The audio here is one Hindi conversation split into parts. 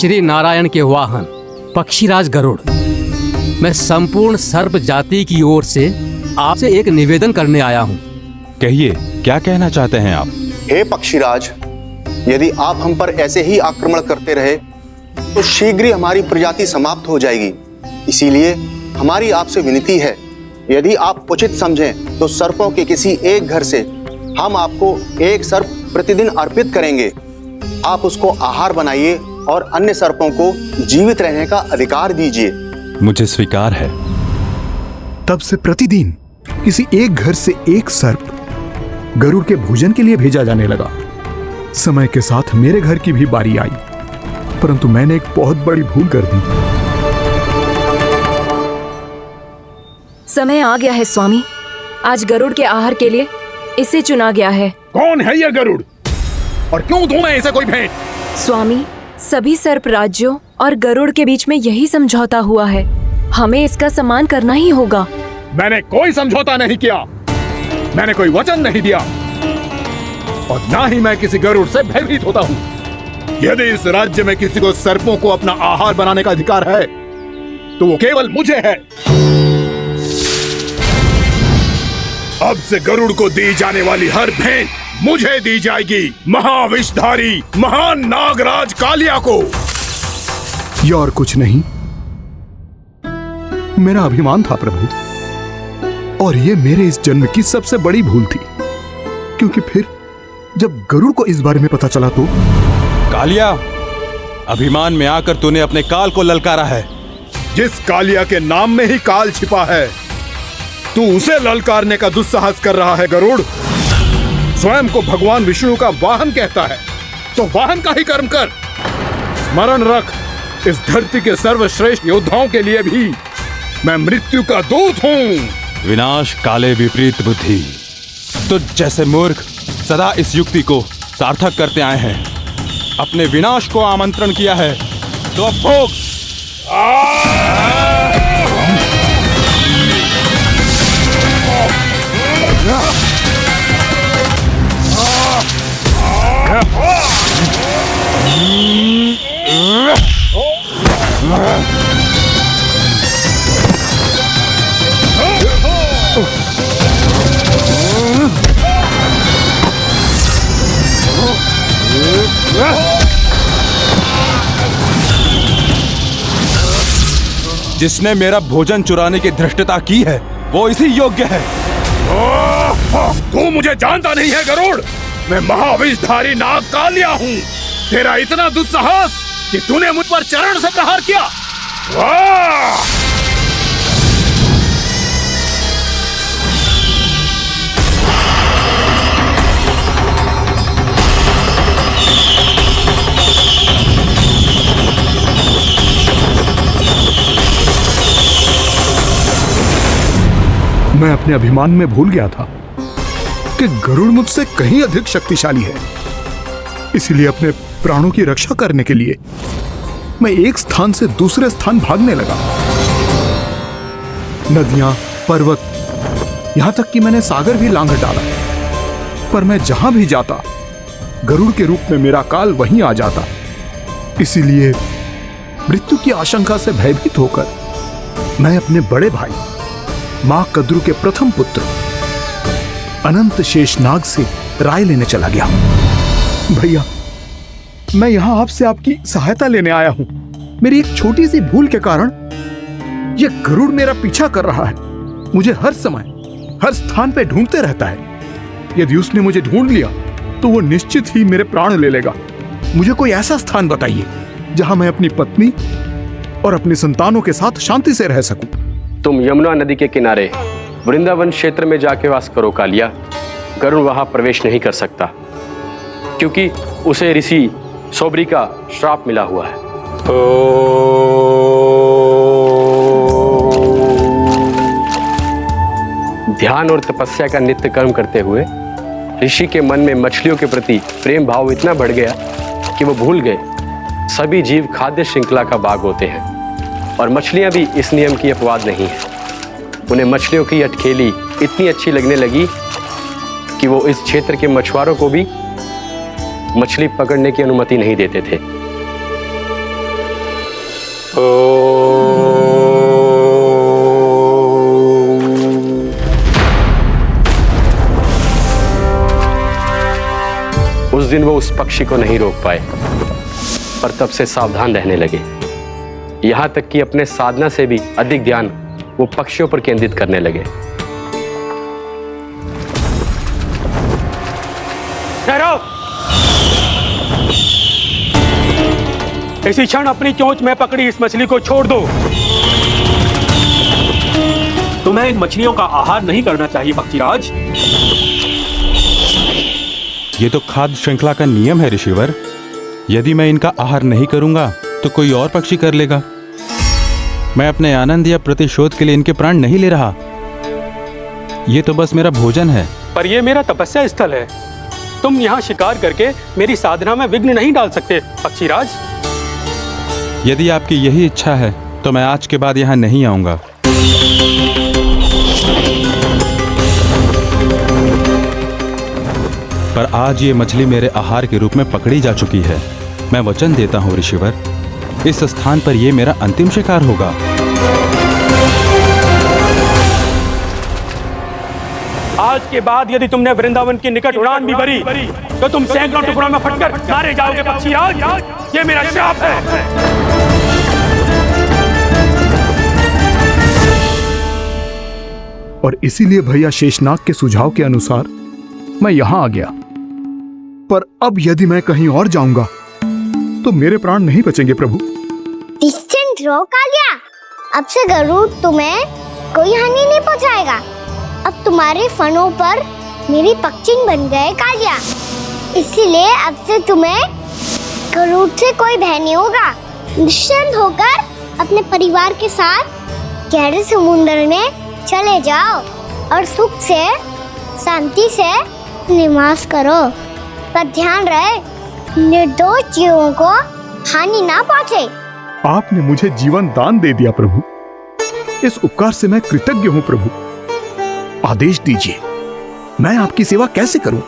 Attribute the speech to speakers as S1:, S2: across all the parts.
S1: श्री नारायण के वाहन पक्षीराज गरुड़, मैं संपूर्ण सर्प जाति की ओर से आपसे एक निवेदन करने आया हूँ।
S2: कहिए, क्या कहना चाहते हैं आप?
S3: हे पक्षीराज, यदि आप हम पर ऐसे ही आक्रमण करते रहे तो शीघ्र ही हमारी प्रजाति समाप्त हो जाएगी। इसीलिए हमारी आपसे विनती है, यदि आप उचित समझें तो सर्पों के किसी एक घर से हम आपको एक सर्प प्रतिदिन अर्पित करेंगे। आप उसको आहार बनाइए और अन्य सर्पों को जीवित रहने का अधिकार दीजिए।
S2: मुझे स्वीकार है।
S4: तब से प्रतिदिन किसी एक घर से एक सर्प गरुड़ के भोजन के लिए भेजा जाने लगा। समय के साथ मेरे घर की भी बारी आई, परंतु मैंने एक बहुत बड़ी भूल कर दी।
S5: समय आ गया है स्वामी, आज गरुड़ के आहार के लिए इसे चुना गया है।
S6: कौन है यह गरुड़ और क्यों दूं मैं इसे कोई भेंट?
S5: स्वामी, सभी सर्प राज्यों और गरुड़ के बीच में यही समझौता हुआ है, हमें इसका सम्मान करना ही होगा।
S6: मैंने कोई समझौता नहीं किया, मैंने कोई वचन नहीं दिया और ना ही मैं किसी गरुड़ से भयभीत होता हूँ। यदि इस राज्य में किसी को सर्पों को अपना आहार बनाने का अधिकार है तो वो केवल मुझे है। अब से गरुड़ को दी जाने वाली हर भेंट मुझे दी जाएगी, महाविषधारी महान नागराज कालिया को।
S4: यह और कुछ नहीं, मेरा अभिमान था प्रभु, और यह मेरे इस जन्म की सबसे बड़ी भूल थी, क्योंकि फिर जब गरुड़ को इस बारे में पता चला तो।
S2: कालिया, अभिमान में आकर तूने अपने काल को ललकारा है।
S6: जिस कालिया के नाम में ही काल छिपा है, तू उसे ललकारने का दुस्साहस कर रहा है गरुड़। स्वयं को भगवान विष्णु का वाहन कहता है तो वाहन का ही कर्म कर। स्मरण रख, इस धरती के सर्वश्रेष्ठ योद्धाओं के लिए भी मैं मृत्यु का दूत हूँ।
S2: विनाश काले विपरीत बुद्धि। तुझ जैसे मूर्ख सदा इस युक्ति को सार्थक करते आए हैं। अपने विनाश को आमंत्रण किया है तो अब भोग। जिसने मेरा भोजन चुराने की धृष्टता की है वो इसी योग्य है।
S6: तू मुझे जानता नहीं है गरुड़, मैं महाविषधारी नाग कालिया हूँ। तेरा इतना दुस्साहस कि तूने मुझ पर चरण से प्रहार किया।
S4: मैं अपने अभिमान में भूल गया था कि गरुड़ मुझसे कहीं अधिक शक्तिशाली है। इसलिए अपने प्राणों की रक्षा करने के लिए मैं एक स्थान से दूसरे स्थान भागने लगा। नदियां, पर्वत, यहां तक कि मैंने सागर भी लांघ डाला, पर मैं जहां भी जाता गरुड़ के रूप में मेरा काल वहीं आ जाता। इसीलिए मृत्यु की आशंका से भयभीत होकर मैं अपने बड़े भाई मां कद्रु के प्रथम पुत्र अनंत शेषनाग से राय लेने चला गया। भैया, मैं यहां आपसे आपकी सहायता लेने आया हूं। मेरी एक छोटी सी भूल के कारण यह गरुड़ मेरा पीछा कर रहा है। मुझे हर समय हर स्थान पे ढूंढते रहता है। यदि उसने मुझे ढूंढ लिया तो वो निश्चित ही मेरे प्राण ले लेगा। मुझे कोई ऐसा स्थान बताइए जहां मैं अपनी पत्नी और अपने संतानों के साथ शांति से रह सकूं।
S7: तुम यमुना नदी के किनारे वृंदावन क्षेत्र में जाके वास करो कालिया। गरुड़ वहां प्रवेश नहीं कर सकता क्योंकि उसे ऋषि सौबरी का श्राप मिला हुआ है। ध्यान और तपस्या का नित्य कर्म करते हुए ऋषि के मन में मछलियों के प्रति प्रेम भाव इतना बढ़ गया कि वो भूल गए सभी जीव खाद्य श्रृंखला का भाग होते हैं और मछलियां भी इस नियम की अपवाद नहीं है। उन्हें मछलियों की अटखेली इतनी अच्छी लगने लगी कि वो इस क्षेत्र के मछुआरों को भी मछली पकड़ने की अनुमति नहीं देते थे। उस दिन वो उस पक्षी को नहीं रोक पाए, पर तब से सावधान रहने लगे। यहां तक कि अपने साधना से भी अधिक ध्यान वो पक्षियों पर केंद्रित करने लगे।
S8: ठहरो! इसी क्षण अपनी चोंच में पकड़ी इस मछली को छोड़ दो। तुम्हें इन मछलियों का आहार नहीं करना चाहिए पक्षीराज।
S2: ये तो खाद्य श्रृंखला का नियम है ऋषिवर। यदि मैं इनका आहार नहीं करूंगा तो कोई और पक्षी कर लेगा। मैं अपने आनंद या प्रतिशोध के लिए इनके प्राण नहीं ले रहा। ये तो बस मेरा भोजन है।
S8: पर यह मेरा तपस्या स्थल है। तुम यहाँ शिकार करके मेरी साधना में विघ्न नहीं डाल सकते पक्षीराज।
S2: यदि आपकी यही इच्छा है तो मैं आज के बाद यहाँ नहीं आऊंगा। पर आज ये मछली मेरे आहार के रूप में पकड़ी जा चुकी है। मैं वचन देता हूँ ऋषिवर, इस स्थान पर यह मेरा अंतिम शिकार होगा।
S8: आज के बाद यदि तुमने वृंदावन की निकट उड़ान भी भरी तो तुम सैकड़ों टुकड़ों में फटकर मारे जाओगे पक्षीराज। ये मेरा श्राप है।
S4: और इसीलिए भैया शेषनाग के सुझाव के अनुसार मैं यहां आ गया। पर अब यदि मैं कहीं और जाऊंगा तो मेरे प्राण नहीं बचेंगे प्रभु।
S9: डिस्टेंट रहो कालिया। अब से गरुड़ तुम्हें कोई हानि नहीं पहुंचाएगा। अब तुम्हारे फनों पर मेरी पक्षिंग बन गए कालिया। इसीलिए अब से तुम्हें गरुड़ से कोई भय नहीं होगा। निश्चिंत होकर अपने परिवार के साथ गहरे समुद्र में चले जाओ और सुख से शांति से निवास करो। पर ध्यान रहे निर्दोष जीवों को हानि ना पहुंचे।
S4: आपने मुझे जीवन दान दे दिया प्रभु। इस उपकार से मैं कृतज्ञ हूँ प्रभु। आदेश दीजिए, मैं आपकी सेवा कैसे करूं?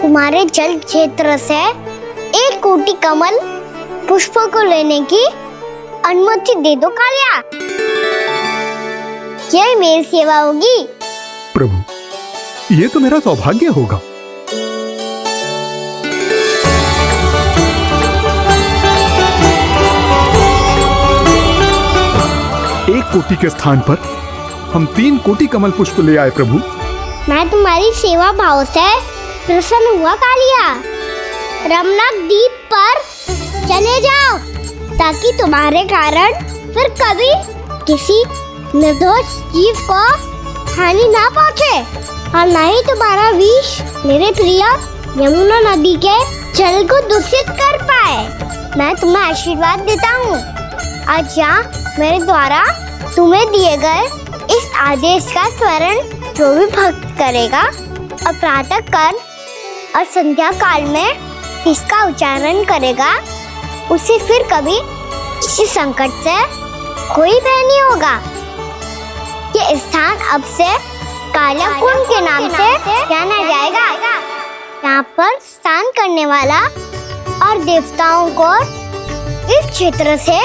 S9: तुम्हारे जल क्षेत्र से 1 कोटि कमल पुष्पों को लेने की अनुमति दे दो कालिया। यह मेरी सेवा होगी।
S4: प्रभु, ये तो मेरा सौभाग्य होगा। एक कोटि के स्थान पर हम 3 कोटि कमल पुष्प ले आए प्रभु।
S9: मैं तुम्हारी सेवा भाव से प्रसन्न हुआ कालिया। रमनाक द्वीप पर चले जाओ ताकि तुम्हारे कारण फिर कभी किसी निर्दोष जीव को हानि ना पहुंचे और न ही तुम्हारा विष मेरे प्रिय यमुना नदी के जल को दूषित कर पाए। मैं तुम्हें आशीर्वाद देता हूँ। आज यहाँ मेरे द्वारा तुम्हें दिए गए इस आदेश का स्मरण जो भी भक्त करेगा और प्रातः काल और संध्या काल में इसका उच्चारण करेगा, उसे फिर कभी किसी संकट से कोई भय नहीं होगा। ये स्थान अब से काला कुंड के नाम से जाना जाएगा। यहाँ पर स्नान करने वाला और देवताओं को इस क्षेत्र से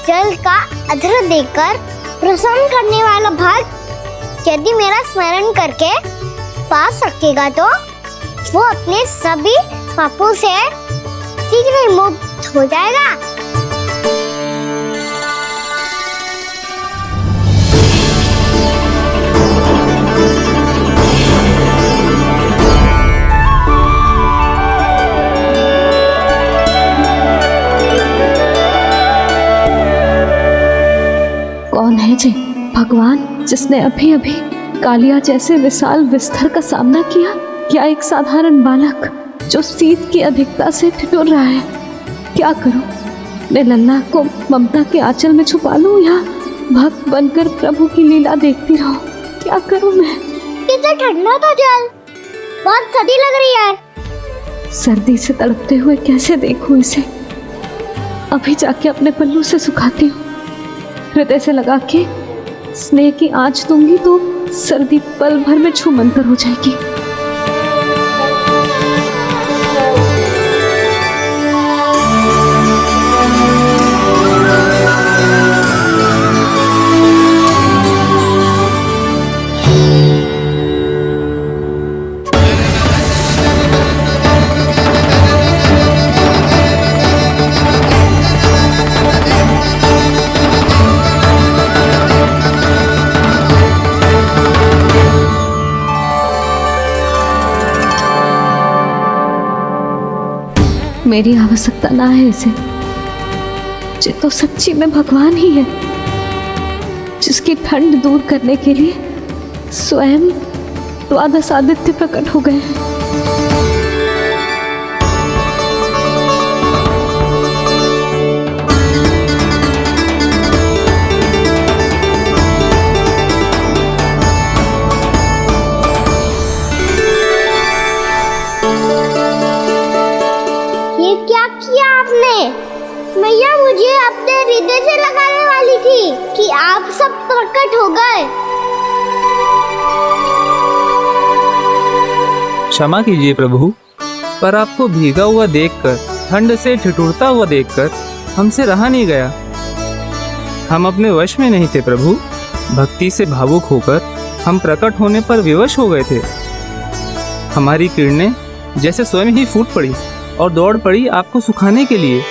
S9: जल का अर्घ्य देकर प्रसन्न करने वाला भक्त यदि मेरा स्मरण करके पा सकेगा तो वो अपने सभी पापों से शीघ्र ही मुक्त हो जाएगा।
S10: कौन है जी भगवान जिसने अभी अभी कालिया जैसे विशाल विस्तर का सामना किया, या एक साधारण बालक जो शीत की अधिकता से ठिठुर रहा है? क्या करूं? मैं लल्ला को ममता के आंचल में छुपा लूं या भक्त बनकर प्रभु की लीला देखती रहूं? क्या करूं मैं?
S9: कितना ठंडा था जल, बहुत सर्दी लग रही है।
S10: सर्दी से तड़पते हुए कैसे देखूं इसे? अभी जाके अपने पल्लू से सुखाती हूँ। हृदय से लगा के स्नेह की आंच दूंगी तो सर्दी पल भर में छूमंतर हो जाएगी। मेरी आवश्यकता ना है इसे। ये तो सच्ची में भगवान ही है, जिसकी ठंड दूर करने के लिए स्वयं द्वादश आदित्य प्रकट हो गए हैं।
S9: ये क्या किया आपने? मैया मुझे अपने हृदय से लगाने वाली थी कि आप सब प्रकट हो गए।
S11: क्षमा कीजिए प्रभु, पर आपको भीगा हुआ देखकर, ठंड से ठिठुरता हुआ देखकर हमसे रहा नहीं गया। हम अपने वश में नहीं थे प्रभु। भक्ति से भावुक होकर हम प्रकट होने पर विवश हो गए थे। हमारी किरणें जैसे स्वयं ही फूट पड़ी और दौड़ पड़ी आपको सुखाने के लिए।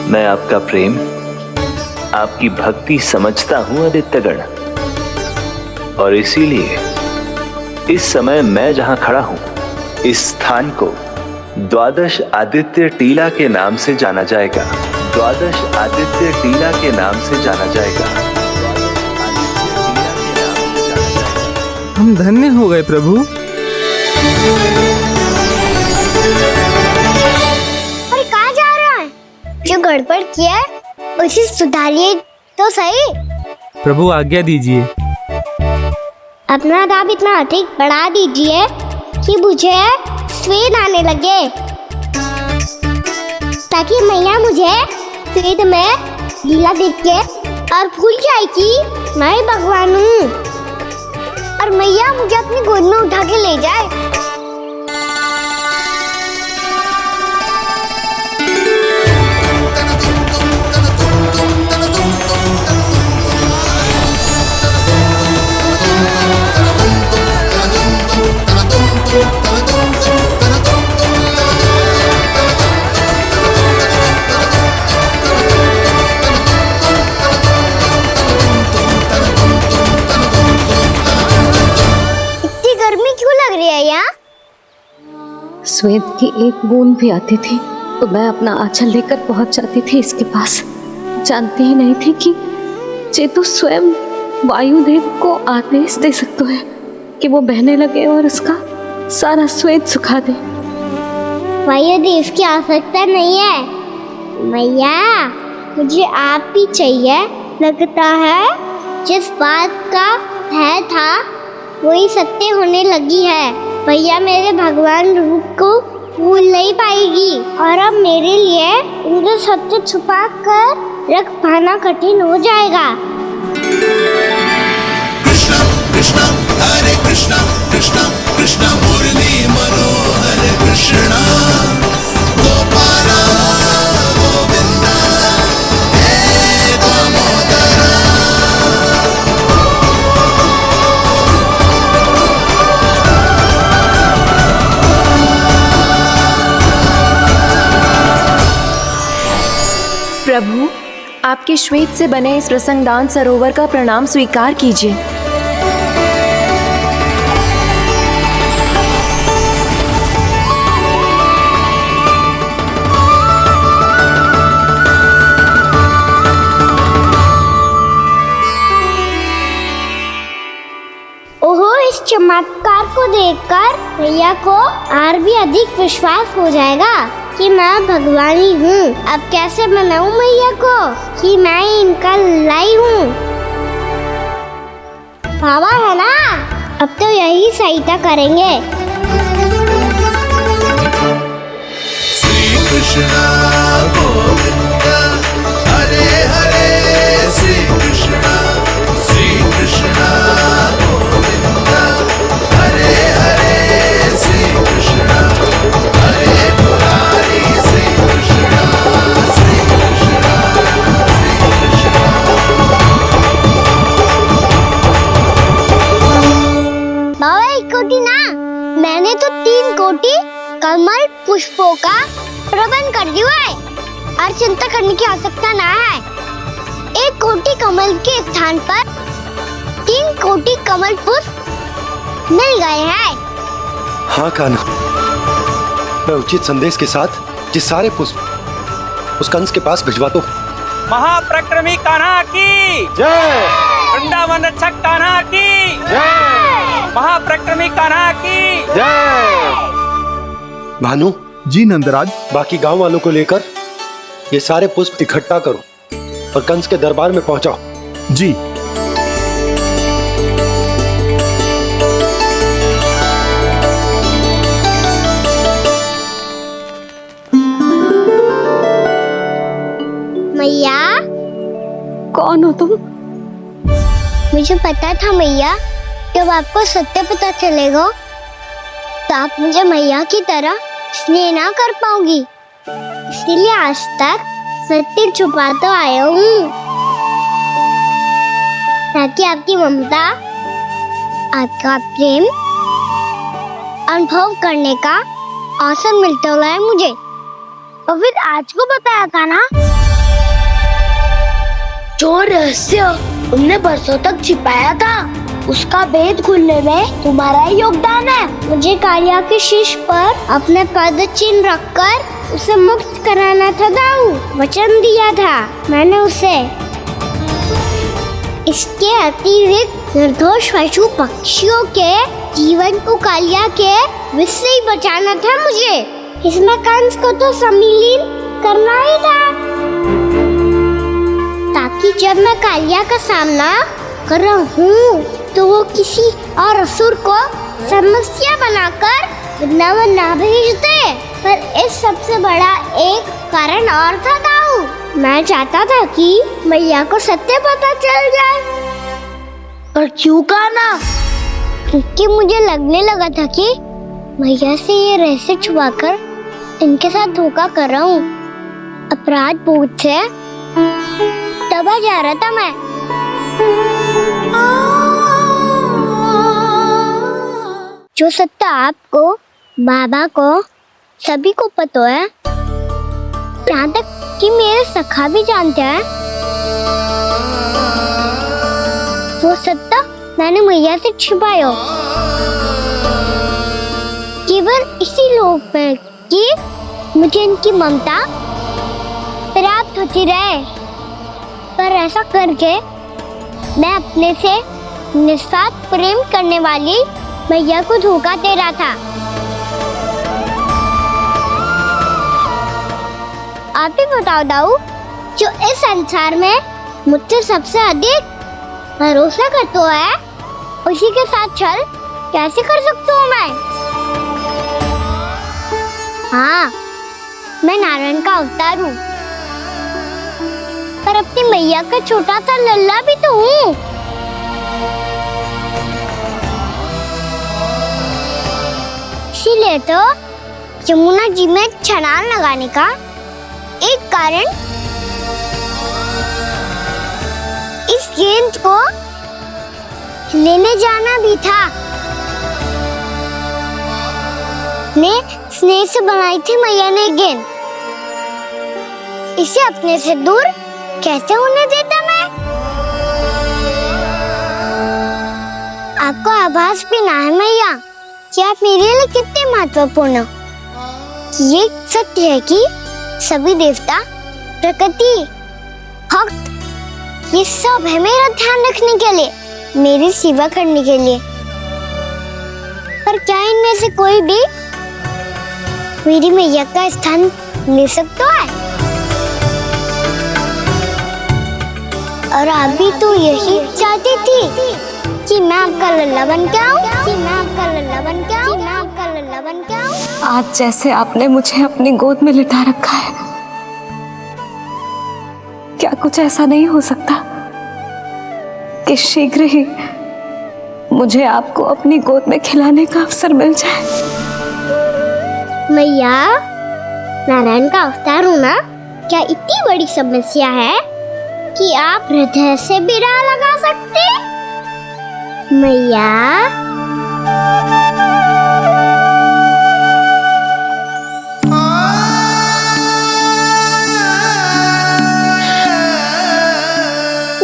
S12: मैं आपका प्रेम, आपकी भक्ति समझता हूं आदित्यगण, और इसीलिए इस समय मैं जहां खड़ा हूं, इस स्थान को द्वादश आदित्य टीला के नाम से जाना जाएगा। द्वादश आदित्य टीला के नाम से जाना जाएगा।
S11: हम धन्य हो गए प्रभु।
S9: अरे कहाँ जा रहा है? जो गड़बड़ किया है उसे सुधारिए तो सही।
S11: प्रभु आज्ञा दीजिए।
S9: अपना दाब इतना अधिक बढ़ा दीजिए कि मुझे स्वेद आने लगे, ताकि मैया मुझे स्वेद में लीला देख के और भूल जाए कि मैं भगवान हूँ, और मैया मुझे अपनी गोद में उठा के ले जाए।
S10: स्वेद की एक बूंद भी आती थी तो मैं अपना आंचल लेकर पहुंच जाती थी इसके पास। जानती ही नहीं थी कि ये तो स्वयं वायुदेव को आदेश दे सकते हैं कि वो बहने लगे और इसका सारा स्वेद सुखा दे।
S9: वायुदेव की आवश्यकता नहीं है मैया, मुझे आप ही चाहिए। लगता है जिस बात का भय था वही सत्य होने लगी है। भैया मेरे भगवान रूप को भूल नहीं पाएगी, और अब मेरे लिए उनके सत्य छुपा कर रख पाना कठिन हो जाएगा।
S13: कृष्णा कृष्णा हरे कृष्णा कृष्णा कृष्णा मुरली मनोहर कृष्णा गोपाला गोविंदा हे दामोदरा।
S5: प्रभु, आपके श्वेत से बने इस प्रसंगदान सरोवर का प्रणाम स्वीकार कीजिए।
S9: ओहो, इस चमत्कार को देखकर भैया को और भी अधिक विश्वास हो जाएगा कि मैं भगवानी हूँ। अब कैसे मनाऊं मैया को कि मैं इनका लाई हूँ। बाबा है ना, अब तो यही सहायता करेंगे।
S13: श्री कृष्णा गोविंदा हरे हरे श्री कृष्णा गोविंदा हरे हरे श्री कृष्णा हरे मुरारी श्री कृष्णा श्री कृष्णा श्री कृष्णा।
S9: बाबा एक कोटि ना, मैंने तो 3 कोटि कमल पुष्पों का प्रबंध कर दिया है और चिंता करने की आवश्यकता ना है। 1 कोटि कमल के स्थान पर 3 कोटि कमल पुष्प मिल गए हैं।
S12: हाँ कान्हा,
S14: मैं उचित संदेश के साथ ये सारे पुष्प उस कंस के पास भिजवा दो।
S11: महाप्रक्रमी कान्हा की
S14: जय।
S11: वृंदावन रक्षक कान्हा की
S14: जय।
S11: महाप्रक्रमी कान्हा की
S14: जय। भानु
S4: जी नंदराज।
S14: बाकी गांव वालों को लेकर ये सारे पुष्प इकट्ठा करो और कंस के दरबार में पहुंचाओ।
S4: जी।
S9: मैया।
S10: कौन हो तुम?
S9: मुझे पता था मैया, जब आपको सत्य पता चलेगा तो आप मुझे मैया की तरह स्नेह ना कर पाओगी, इसलिए आज तक सत्य छुपाता आया हूँ, ताकि आपकी ममता, आपका प्रेम अनुभव करने का अवसर मिलता है मुझे। और फिर आज को बताया था ना, जो रहस्य तुमने बरसों तक छिपाया था, उसका भेद खुलने में तुम्हारा ही योगदान है। मुझे कालिया के शीश पर अपने पद चिन्ह रखकर उसे मुक्त कराना था दाऊ, वचन दिया था मैंने उसे। इसके अतिरिक्त निर्दोष पशु पक्षियों के जीवन को कालिया के विष से ही बचाना था मुझे। इसमें कंस को तो सम्मिलित करना ही था, ताकि जब मैं कालिया का सामना कर रहा हूँ तो वो किसी और असुर को समस्या बनाकर वृंदावन ना भेज दे। पर इस सबसे बड़ा एक कारण और था दाऊ, मैं चाहता था कि मैया को सत्य पता चल जाए। और क्यों कहा ना? क्योंकि मुझे लगने लगा था कि मैया से ये रहस्य छुपाकर इनके साथ धोखा कर रहा हूँ। अपराध बोझ से दबा जा रहा था मैं। जो सत्य आपको, बाबा को, सभी को पता है, यहाँ तक कि मेरे सखा भी जानते हैं, वो सत्य मैंने मैया से छिपाया केवल इसी लोक में कि मुझे इनकी ममता प्राप्त होती रहे। पर ऐसा करके मैं अपने से निस्वार्थ प्रेम करने वाली मैया को धोखा दे रहा था। आप ही बताओ दाऊ, जो इस संसार में मुझसे सबसे अधिक भरोसा करता है, उसी के साथ छल कैसे कर सकता हूँ मैं? हाँ, मैं नारायण का अवतार हूँ, पर अपनी मैया का छोटा सा लल्ला भी तो हूँ। इसीलिए तो यमुना जी में छलांग लगाने का एक कारण इस गेंद को लेने जाना भी था। ने स्नेह से बनाई थी मैया ने गेंद, इसे अपने से दूर कैसे होने देता मैं? आपको आभास भी ना है मैया कि आप मेरे लिए कितने महत्वपूर्ण हो। ये सत्य है कि सभी देवता, प्रकृति, भक्त, ये सब है मेरा ध्यान रखने के लिए, मेरी सेवा करने के लिए। पर क्या इनमें से कोई भी मेरी मैया का स्थान ले सकता है? और आप भी तो यही चाहती थी कि मैं आपका लल्ला बन के आऊं, कि मैं आपका लल्ला बन के आऊं, कि मैं आपका लल्ला बन के आऊं।
S10: आज जैसे आपने मुझे अपनी गोद में लिटा रखा है, क्या कुछ ऐसा नहीं हो सकता कि शीघ्र ही मुझे आपको अपनी गोद में खिलाने का अवसर मिल जाए?
S9: मैया, नारायण का अवतार हूँ ना, क्या इतनी बड़ी समस्या है कि आप हृदय से भी राह लगा सकते? मैया,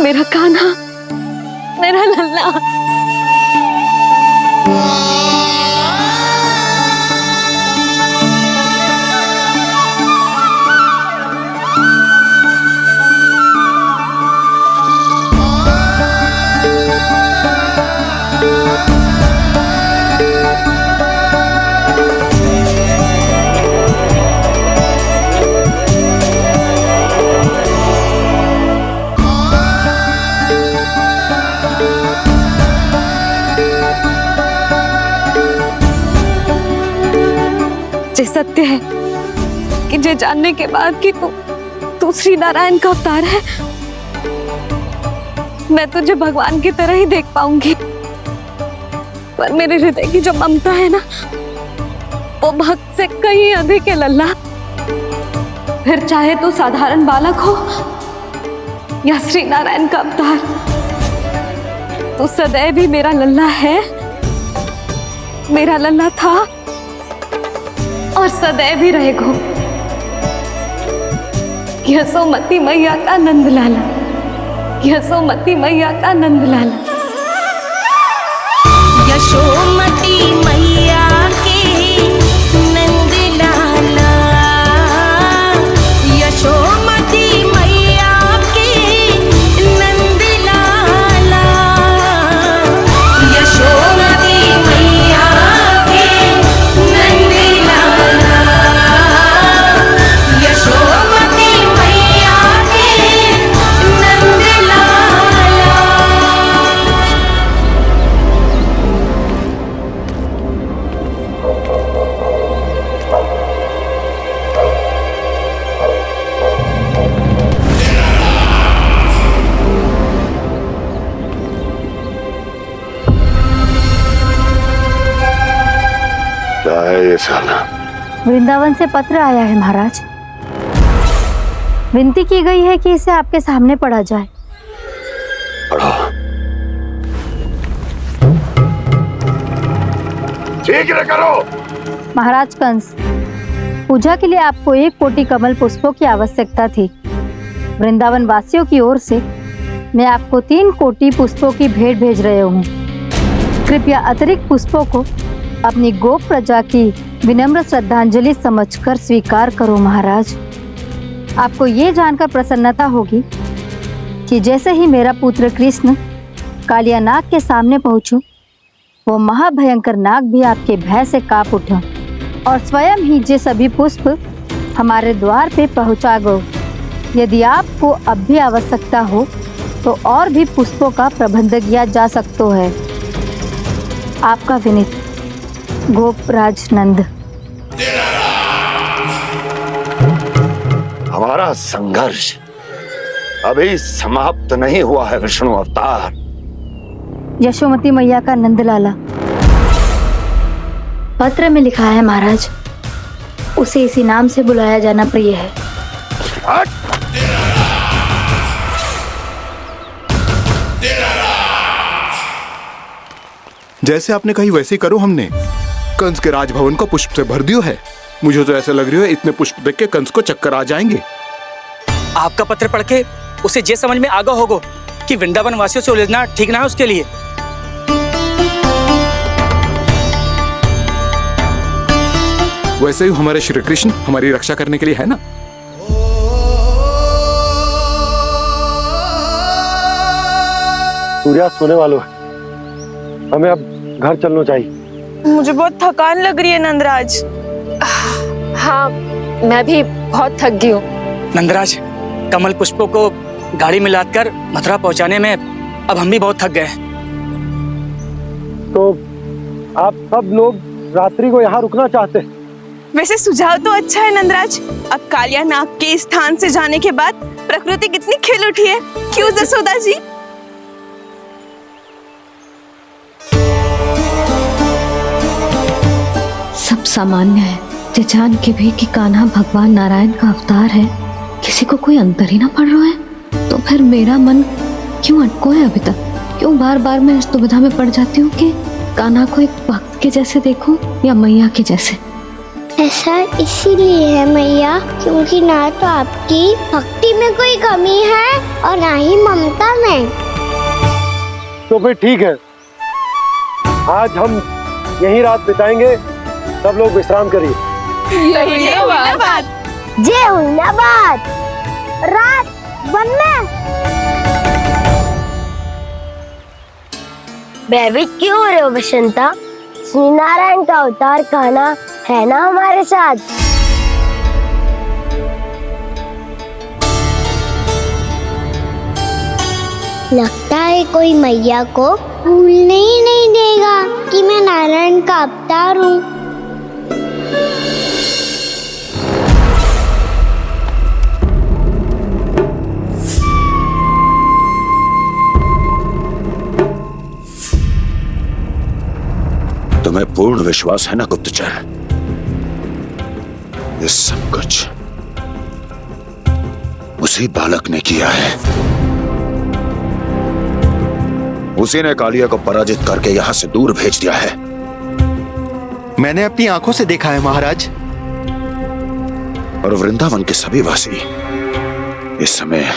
S10: मेरा कान्हा, मेरा लल्ला। जे सत्य है कि जे जानने के बाद कि तू श्री नारायण का अवतार है, मैं तुझे भगवान की तरह ही देख पाऊंगी। पर मेरे हृदय की जो ममता है ना, वो भक्त से कहीं अधिक है लल्ला। फिर चाहे तू साधारण बालक हो या श्री नारायण का अवतार, तू सदैव ही मेरा लल्ला है, मेरा लल्ला था और सदैव ही रहेगा। यशोमती मैया का नंद लाला, यशोमती मैया का नंद लाला।
S15: यशोमती मैया के नंद लाला, यशोमती मैया के नंद लाला, यशोमती मैया के नंद लाला, यशोमती मैया के नंद लाला।
S16: क्या है ये साला?
S17: वृंदावन से पत्र आया है महाराज। विनती की गई है कि इसे आपके सामने पढ़ा जाए।
S16: पढ़ो। शीघ्र करो।
S17: महाराज कंस, पूजा के लिए आपको 1 कोटि कमल पुष्पों की आवश्यकता थी। वृंदावन वासियों की ओर से मैं आपको 3 कोटि पुष्पों की भेंट भेज रहे हूँ। कृपया अतिरिक्त पुष्पों को अपनी गोप प्रजा की विनम्र श्रद्धांजलि समझकर स्वीकार करो महाराज। आपको ये जानकर प्रसन्नता होगी कि जैसे ही मेरा पुत्र कृष्ण कालिया नाग के सामने पहुंचू, वो महाभयंकर नाग भी आपके भय से कांप उठा और स्वयं ही ये सभी पुष्प हमारे द्वार पे पहुंचा गो। यदि आपको अब भी आवश्यकता हो तो और भी पुष्पों का प्रबंध किया जा सकता है। आपका विनीत गोपराज नंद।
S16: हमारा संघर्ष अभी समाप्त नहीं हुआ है विष्णु अवतार।
S17: यशोमती मैया का नंदलाला पत्र में लिखा है महाराज, उसे इसी नाम से बुलाया जाना प्रिय है।
S4: जैसे आपने कही वैसे ही करो। हमने कंस के राजभवन को पुष्प से भर दियो है। मुझे तो ऐसा लग रही है इतने पुष्प देख के कंस को चक्कर आ जाएंगे।
S18: आपका पत्र पढ़ के उसे ये समझ में आगा होगा कि वृंदावन वासियों से उलझना ठीक ना है उसके लिए।
S4: वैसे ही हमारे श्री कृष्ण हमारी रक्षा करने के लिए है ना।
S14: सूर्यास्त होने वाला है, हमें अब घर चलना चाहिए।
S19: मुझे बहुत थकान लग रही है नंदराज।
S5: हाँ, मैं भी बहुत थक गई हूँ।
S18: नंदराज, कमल पुष्पों को गाड़ी में लादकर मथुरा पहुंचाने में अब हम भी बहुत थक गए।
S14: तो आप सब लोग रात्रि को यहाँ रुकना चाहते हैं?
S19: वैसे सुझाव तो अच्छा है नंदराज। अब कालिया नाग के स्थान से जाने के बाद प्रकृति कितनी खिल उठी है, क्यों जसोदा जी?
S10: सब सामान्य है, ये जान के भी कि कान्हा भगवान नारायण का अवतार है, किसी को कोई अंतर ही ना पड़ रहा है। तो फिर मेरा मन क्यों अटको है अभी तक? क्यों बार बार मैं इस दुविधा में पड़ जाती हूँ कि कान्हा को एक भक्त के जैसे देखूं या मैया के जैसे?
S9: ऐसा इसीलिए है मैया क्योंकि ना तो आपकी भक्ति में कोई कमी है और ना ही ममता में।
S14: तो फिर ठीक है, आज हम यहीं रात बिताएंगे। सब लोग विश्राम करिए।
S9: जय हुन्नाबाद। रात बनना। भयभीत क्यों हो रहे हो बसंता? श्री नारायण का अवतार कान्हा है ना हमारे साथ। लगता है कोई मैया को भूलने ही नहीं देगा कि मैं नारायण का अवतार हूँ।
S16: तुम्हें पूर्ण विश्वास है ना गुप्तचर? ये सब कुछ उसी बालक ने किया है। उसी ने कालिया को पराजित करके यहां से दूर भेज दिया है।
S20: मैंने अपनी आंखों से देखा है महाराज।
S16: और वृंदावन के सभी वासी इस समय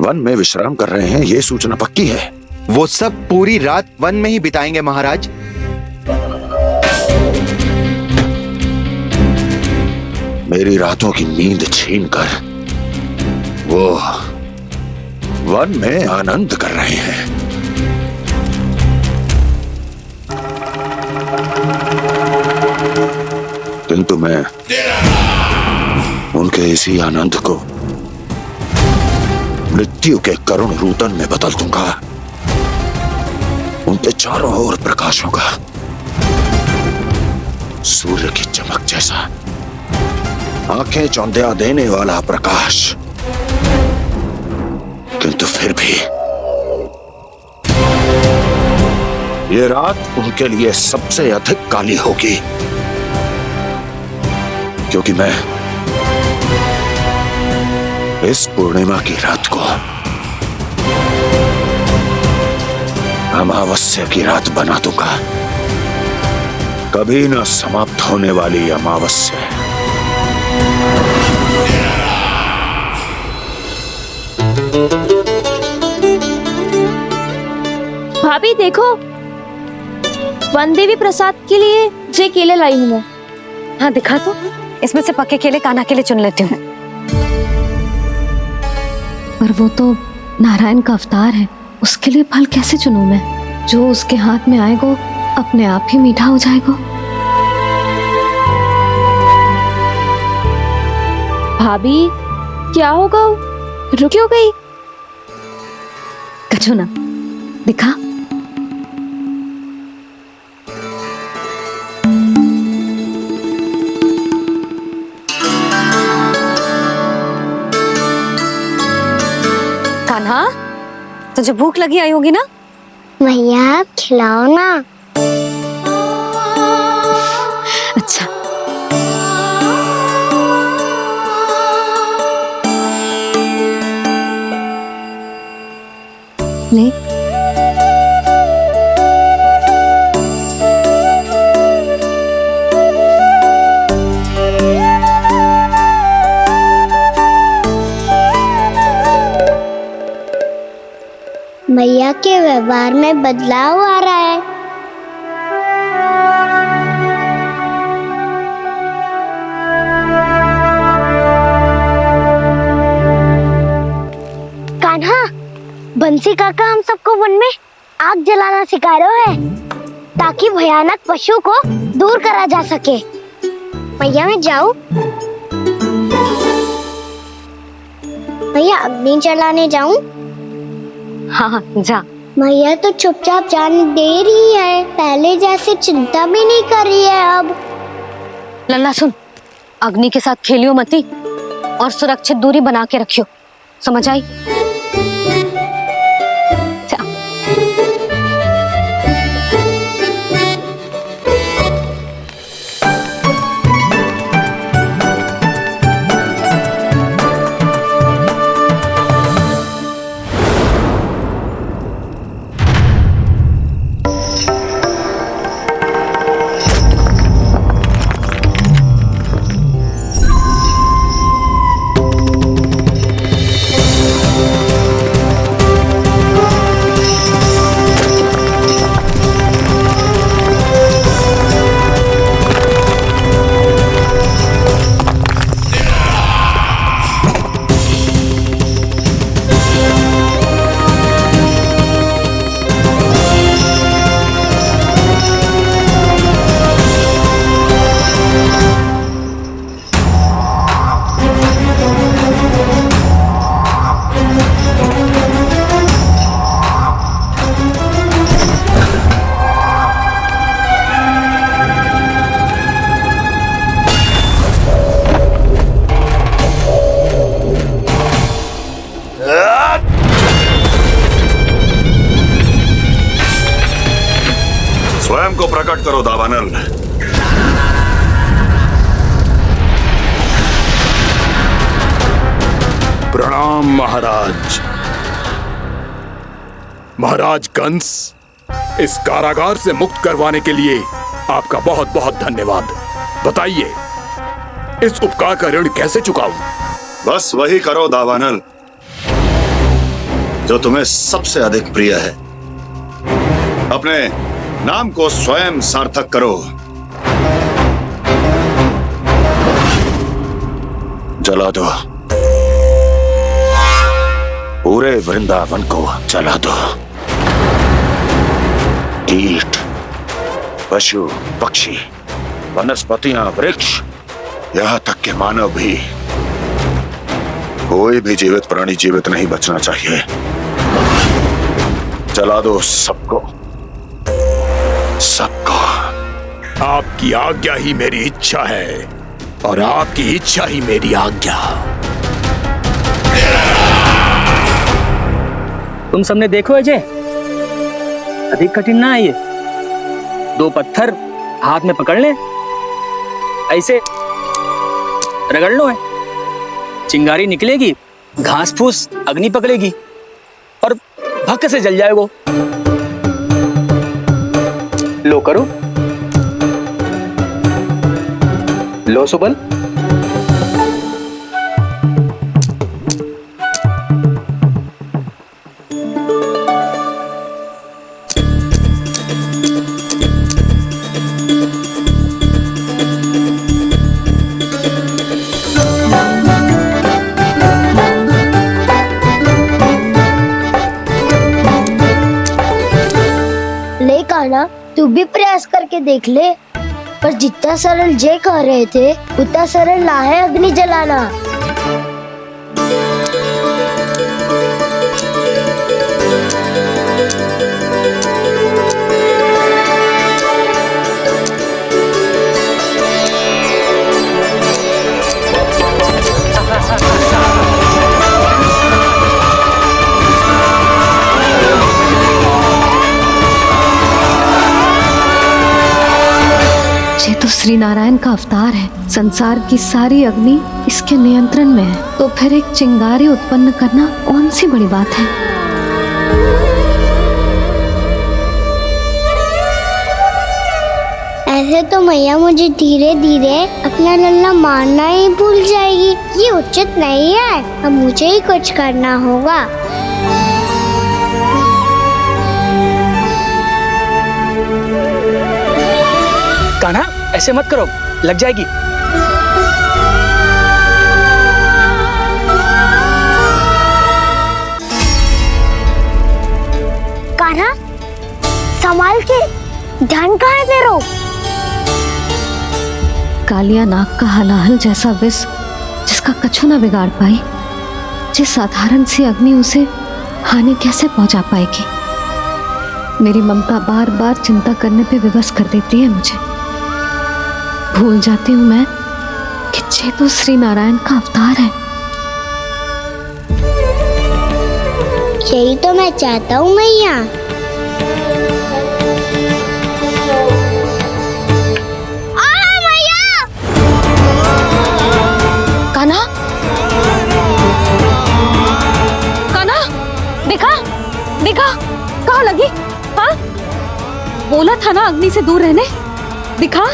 S16: वन में विश्राम कर रहे हैं, ये सूचना पक्की है।
S20: वो सब पूरी रात वन में ही बिताएंगे महाराज।
S16: मेरी रातों की नींद छीनकर वो वन में आनंद कर रहे हैं। किंतु मैं उनके इसी आनंद को मृत्यु के करुण रूतन में बदल दूंगा। उनके चारों ओर प्रकाश होगा, सूर्य की चमक जैसा, आंखें चौंधिया देने वाला प्रकाश। किंतु फिर भी ये रात उनके लिए सबसे अधिक काली होगी, क्योंकि मैं इस पूर्णिमा की रात को अमावस्या की रात बना दूंगा, कभी न समाप्त होने वाली अमावस्या।
S10: भाभी देखो, वन देवी प्रसाद के लिए जे केले लाई हूँ मैं।
S21: हाँ दिखा तो, इसमें से पक्के केले कान्हा के लिए चुन लेती हूँ। पर वो तो नारायण का अवतार है, उसके लिए फल कैसे चुनूं मैं? जो उसके हाथ में आएगा अपने आप ही मीठा हो जाएगा।
S10: भाभी क्या होगा? रुक क्यों गई?
S21: कछू ना, दिखा। कान्हा, तुझे भूख लगी आई होगी ना?
S9: भैया खिलाओ ना।
S21: अच्छा। ले।
S9: भैया के व्यवहार में बदलाव आ रहा है। कान्हा, बंसी काका हम सबको वन में आग जलाना सिखा रहे हैं, ताकि भयानक पशु को दूर करा जा सके। भैया मैं जाऊं? भैया अग्नि जलाने जाऊं?
S21: हाँ जा।
S9: भैया तो चुपचाप जाने दे रही है, पहले जैसे चिंता भी नहीं कर रही है अब।
S21: लल्ला सुन, अग्नि के साथ खेलियो मती और सुरक्षित दूरी बना के रखियो, समझ आई?
S16: को प्रकट करो दावानल।
S6: प्रणाम महाराज। महाराज कंस, इस कारागार से मुक्त करवाने के लिए आपका बहुत बहुत धन्यवाद। बताइए, इस उपकार का ऋण कैसे चुकाऊं?
S16: बस वही करो दावानल जो तुम्हें सबसे अधिक प्रिय है। अपने नाम को स्वयं सार्थक करो। जला दो, पूरे वृंदावन को जला दो। कीट, पशु, पक्षी, वनस्पतियां, वृक्ष, यहां तक के मानव भी, कोई भी जीवित प्राणी जीवित नहीं बचना चाहिए। जला दो सबको, सबको।
S6: आपकी आज्ञा ही मेरी इच्छा है और आपकी इच्छा ही मेरी आज्ञा।
S18: तुम सबने देखो अजय, अधिक कठिन ना है ये। 2 पत्थर हाथ में पकड़ ले, ऐसे रगड़ लो है, चिंगारी निकलेगी, घास फूस अग्नि पकड़ेगी और भक्क से जल जाएगा। लो करो, लो सुबल।
S9: ले कान्हा, तू भी प्रयास करके देख ले। पर जितना सरल जय कह रहे थे उतना सरल ना है अग्नि जलाना।
S21: ये तो श्री नारायण का अवतार है। संसार की सारी अग्नि इसके नियंत्रण में है, तो फिर एक चिंगारी उत्पन्न करना कौन सी बड़ी बात है।
S9: ऐसे तो मैया मुझे धीरे धीरे अपना लल्ला मारना ही भूल जाएगी। ये उचित नहीं है, अब मुझे ही कुछ करना होगा।
S18: कान्हा, ऐसे मत करो, लग जाएगी।
S9: कान्हा, संभाल के, ध्यान कहाँ है तेरो?
S21: कालिया नाग का हलाहल जैसा विष जिसका कछु ना बिगाड़ पाई, जिस साधारण सी अग्नि उसे हानि कैसे पहुंचा पाएगी। मेरी ममता बार बार चिंता करने पे विवश कर देती है मुझे। भूल जाती हूँ मैं कि ये तो श्री नारायण का अवतार है।
S9: यही तो मैं चाहता हूँ मैया।
S21: कान्हा, कान्हा, देखा देखा, कहाँ लगी? हाँ, बोला था ना अग्नि से दूर रहने। दिखा,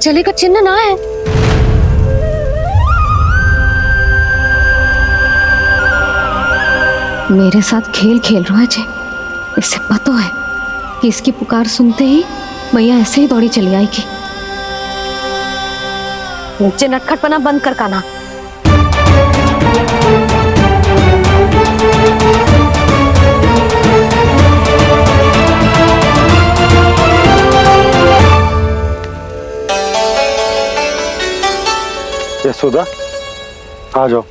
S21: जले का चिन्ह ना है। मेरे साथ खेल खेल रहा है जे। इसे पता है कि इसकी पुकार सुनते ही मैया ऐसे ही दौड़ी चली आएगी। नीचे नटखटपना बंद कर कान्हा।
S14: यशोदा, आ जाओ,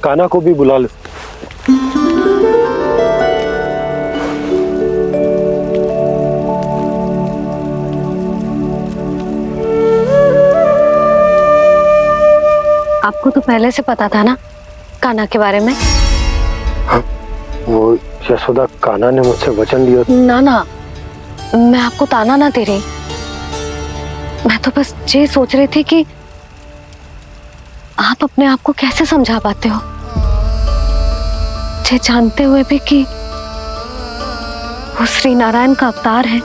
S14: कान्हा को भी बुला लो।
S21: आपको तो पहले से पता था ना कान्हा के बारे में?
S14: हाँ, वो यशोदा कान्हा ने मुझसे वचन लिया।
S21: ना ना, मैं आपको ताना ना दे रही। मैं तो बस ये सोच रही थी कि आप अपने आप को कैसे समझा पाते हो, ये जानते हुए भी कि वो श्री नारायण का अवतार है।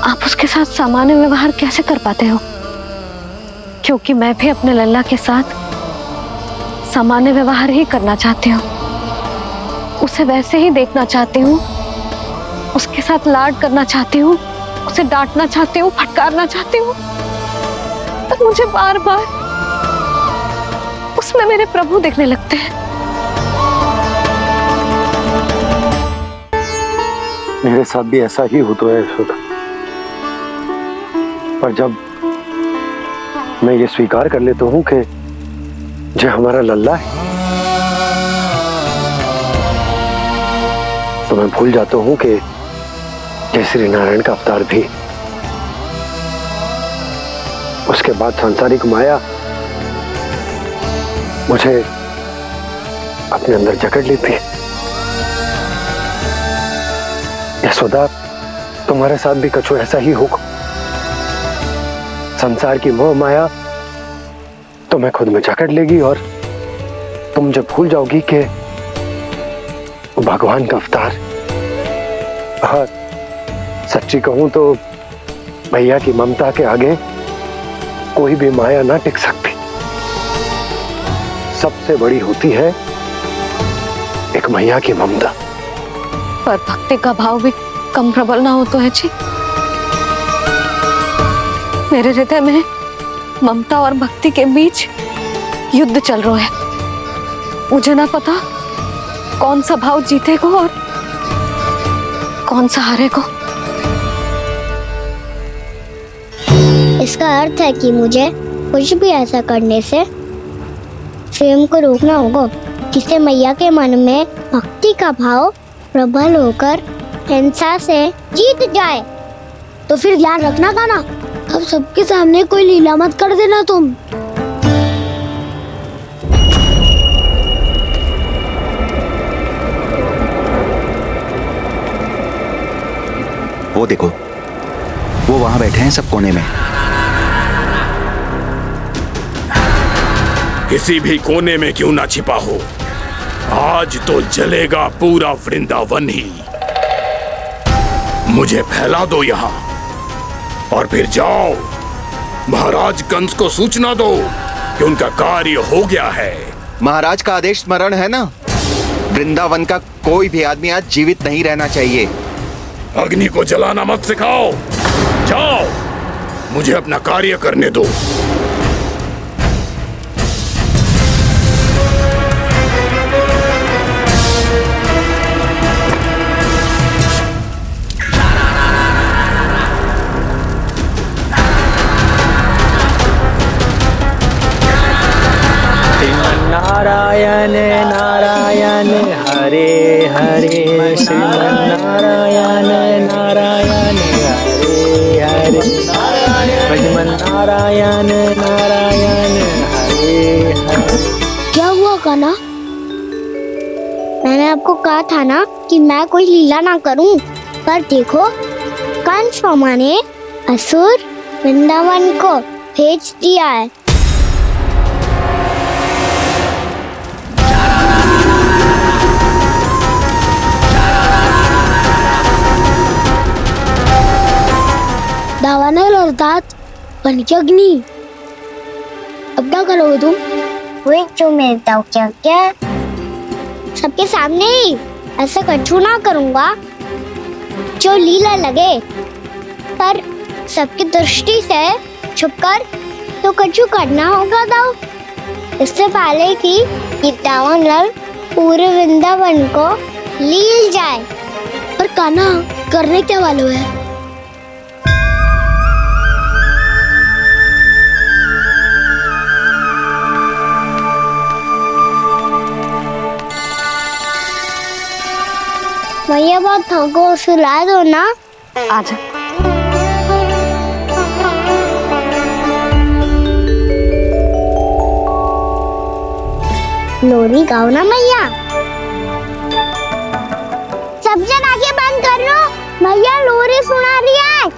S21: आप उसके साथ सामान्य व्यवहार कैसे कर पाते हो? क्योंकि मैं भी अपने लल्ला के साथ सामान्य व्यवहार ही करना चाहती हूँ, उसे वैसे ही देखना चाहती हूँ, उसके साथ लाड करना चाहती हूँ, उसे डांटना चाहती हूँ, फटकारना चाहती हूँ, पर मुझे बार बार उसमें मेरे प्रभु दिखने लगते हैं।
S14: मेरे साथ भी ऐसा ही होता है यशोदा, पर जब मैं ये स्वीकार कर लेता हूँ कि जो हमारा लल्ला है, तो मैं भूल जाता हूँ कि जय श्री नारायण का अवतार भी। उसके बाद सांसारिक माया मुझे अपने अंदर जकड़ लेती है। यशोदा, तुम्हारे साथ भी कछु ऐसा ही होगा। संसार की मोह माया तुम्हें खुद में जकड़ लेगी और तुम जब भूल जाओगी कि भगवान का अवतार। हाँ, सच्ची कहूं तो भैया की ममता के आगे कोई भी माया ना टिक सकती। सबसे बड़ी होती है एक मैया की ममता।
S21: पर भक्ति का भाव भी कम प्रबल ना हो तो है जी। मेरे हृदय में ममता और भक्ति के बीच युद्ध चल रहा है। मुझे ना पता कौन सा भाव जीतेगा और कौन सा हारेगा।
S9: इसका अर्थ है कि मुझे कुछ भी ऐसा करने से स्वयं को रोकना होगा जिससे मैया के मन में भक्ति का भाव प्रबल होकर हिंसा से जीत जाए। तो फिर ध्यान रखना कान्हा, अब सबके सामने कोई लीला मत कर देना तुम।
S20: वो देखो, वो वहां बैठे हैं सब कोने में।
S6: किसी भी कोने में क्यों ना छिपा हो, आज तो जलेगा पूरा वृंदावन ही। मुझे फैला दो यहाँ और फिर जाओ महाराज कंस को सूचना दो कि उनका कार्य हो गया है।
S20: महाराज का आदेश स्मरण है ना, वृंदावन का कोई भी आदमी आज जीवित नहीं रहना चाहिए।
S6: अग्नि को जलाना मत सिखाओ, जाओ मुझे अपना कार्य करने दो।
S18: नारायण नारायण हरे हरे, श्रीमन्नारायण नारायण हरे हरे, श्रीमन्नारायण नारायण हरे हरे।
S9: क्या हुआ कान्हा? मैंने आपको कहा था ना कि मैं कोई लीला ना करूं, पर देखो कंस मामा ने असुर वृंदावन को भेज दिया है। दावानल और दांत बन के अग्नि। अब क्या करोगे तुम? वही जो मैं बताऊं क्या क्या? सबके सामने ही ऐसा कछु ना करूंगा जो लीला लगे, पर सबकी दृष्टि से छुपकर तो कछु करना होगा दाव। इससे पहले कि ये दावानल पूरे वृंदावन को लील जाए। पर कान्हा करने क्या वालों है? भैया बहुत थको, सुला दो ना।
S21: आजा।
S9: लोरी गाओ ना मैया। भजन आगे बंद कर लो, मैया लोरी सुना रही है।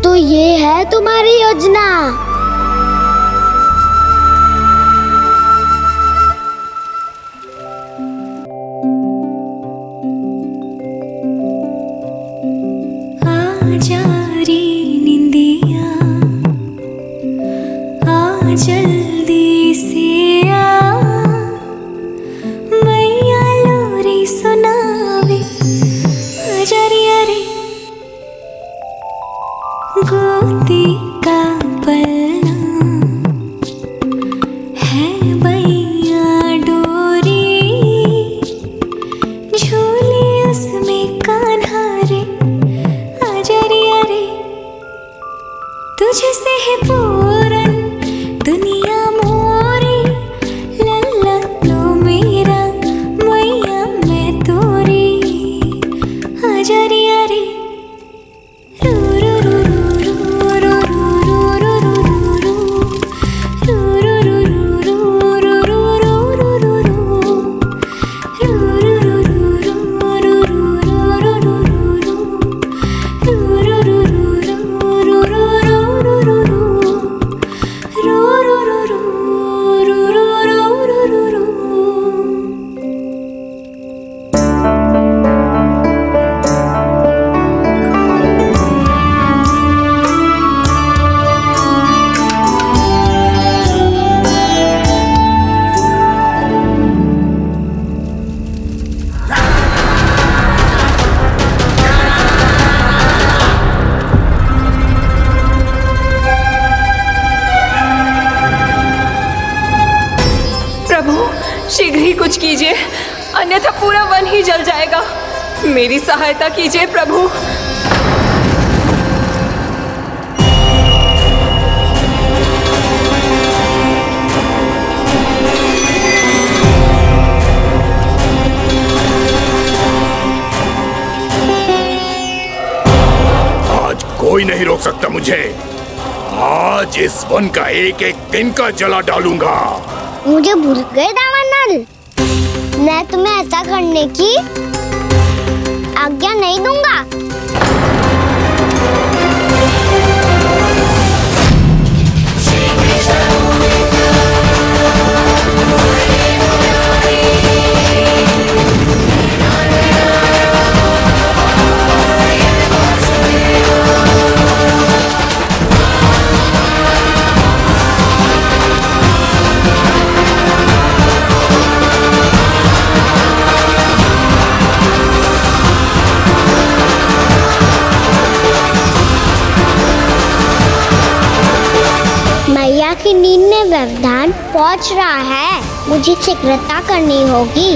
S9: तो ये है तुम्हारी योजना।
S15: आजा रे निंदिया, आ जल्दी से आ, मैया लोरी सुनावे। आजा रे अरे गोदी का पलना है बैया डोरी, झूले उसमें कान्हा रे। आजा रे अरे तुझसे है पूरन दुनिया मोरी, लल्ला लो मेरा मैया मैं तोरी। आजा रे अरे
S5: शीघ्र ही कुछ कीजिए, अन्यथा पूरा वन ही जल जाएगा। मेरी सहायता कीजिए प्रभु।
S6: आज कोई नहीं रोक सकता मुझे। आज इस वन का एक एक दिन का जला डालूंगा।
S9: मुझे भूल गए दावानल, मैं तुम्हें ऐसा करने की आज्ञा नहीं दूंगा। मैया की नींद में व्यवधान पहुंच रहा है, मुझे शीघ्रता करनी होगी।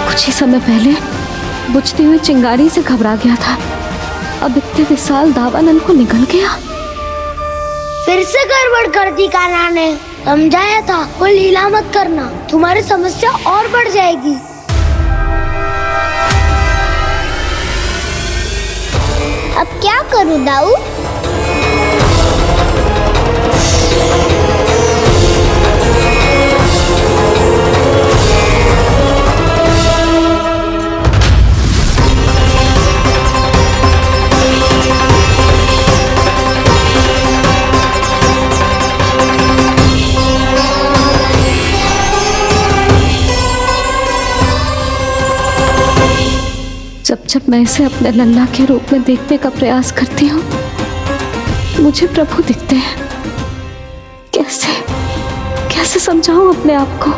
S21: कुछ ही समय पहले बुझती हुई चिंगारी से घबरा गया था, अब इतने विशाल दावानल को निगल गया।
S9: फिर से गड़बड़ कर दी कान्हा ने। समझाया था कोई लीला मत करना, तुम्हारी समस्या और बढ़ जाएगी। अब क्या करूं दाऊ?
S21: जब जब मैं इसे अपने लल्ला के रूप में देखने का प्रयास करती हूँ, मुझे प्रभु दिखते हैं। कैसे कैसे समझाऊं अपने आप को?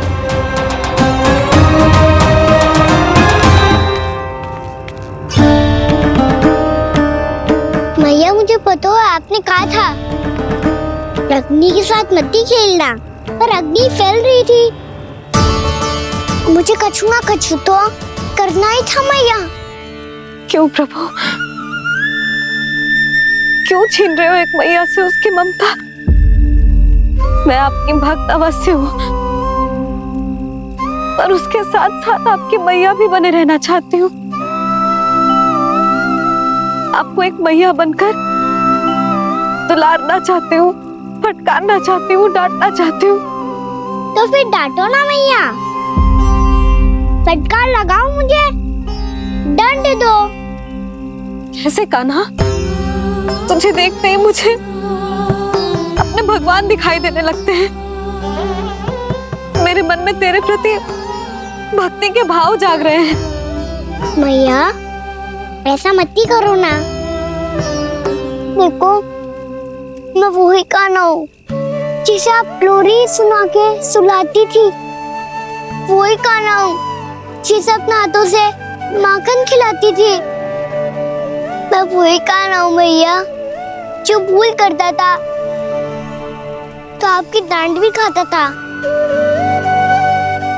S9: मैया मुझे पता है आपने कहा था अग्नि के साथ मत ही खेलना, पर अग्नि फैल रही थी। मुझे कछु ना कछु तो करना ही था मैया।
S5: क्यों प्रभु, क्यों छीन रहे हो एक मैया से उसकी ममता?
S10: मैं आपकी भक्त अवश्य हूँ, पर उसके साथ साथ आपकी मैया भी बने रहना चाहती हूँ। आपको एक मैया बनकर दुलारना चाहती हूँ, फटकारना चाहती हूँ, डांटना चाहती हूँ।
S9: तो फिर डांटो ना मैया, फटकार लगाओ, मुझे दंड दो।
S10: कैसे कान्हा? तुझे देखते ही मुझे अपने भगवान दिखाई देने लगते हैं। मेरे मन में तेरे प्रति भक्ति के भाव जाग रहे हैं।
S9: मैया ऐसा मत ही करो ना। देखो मैं वही कान्हा हूँ जिसे आप लोरी सुना के सुलाती थी। वही कान्हा हूँ जिसे अपने हाथों से माखन खिलाती थी। मैं वही कान्हा हूँ मैया जो भूल करता था तो आपकी डांट भी खाता था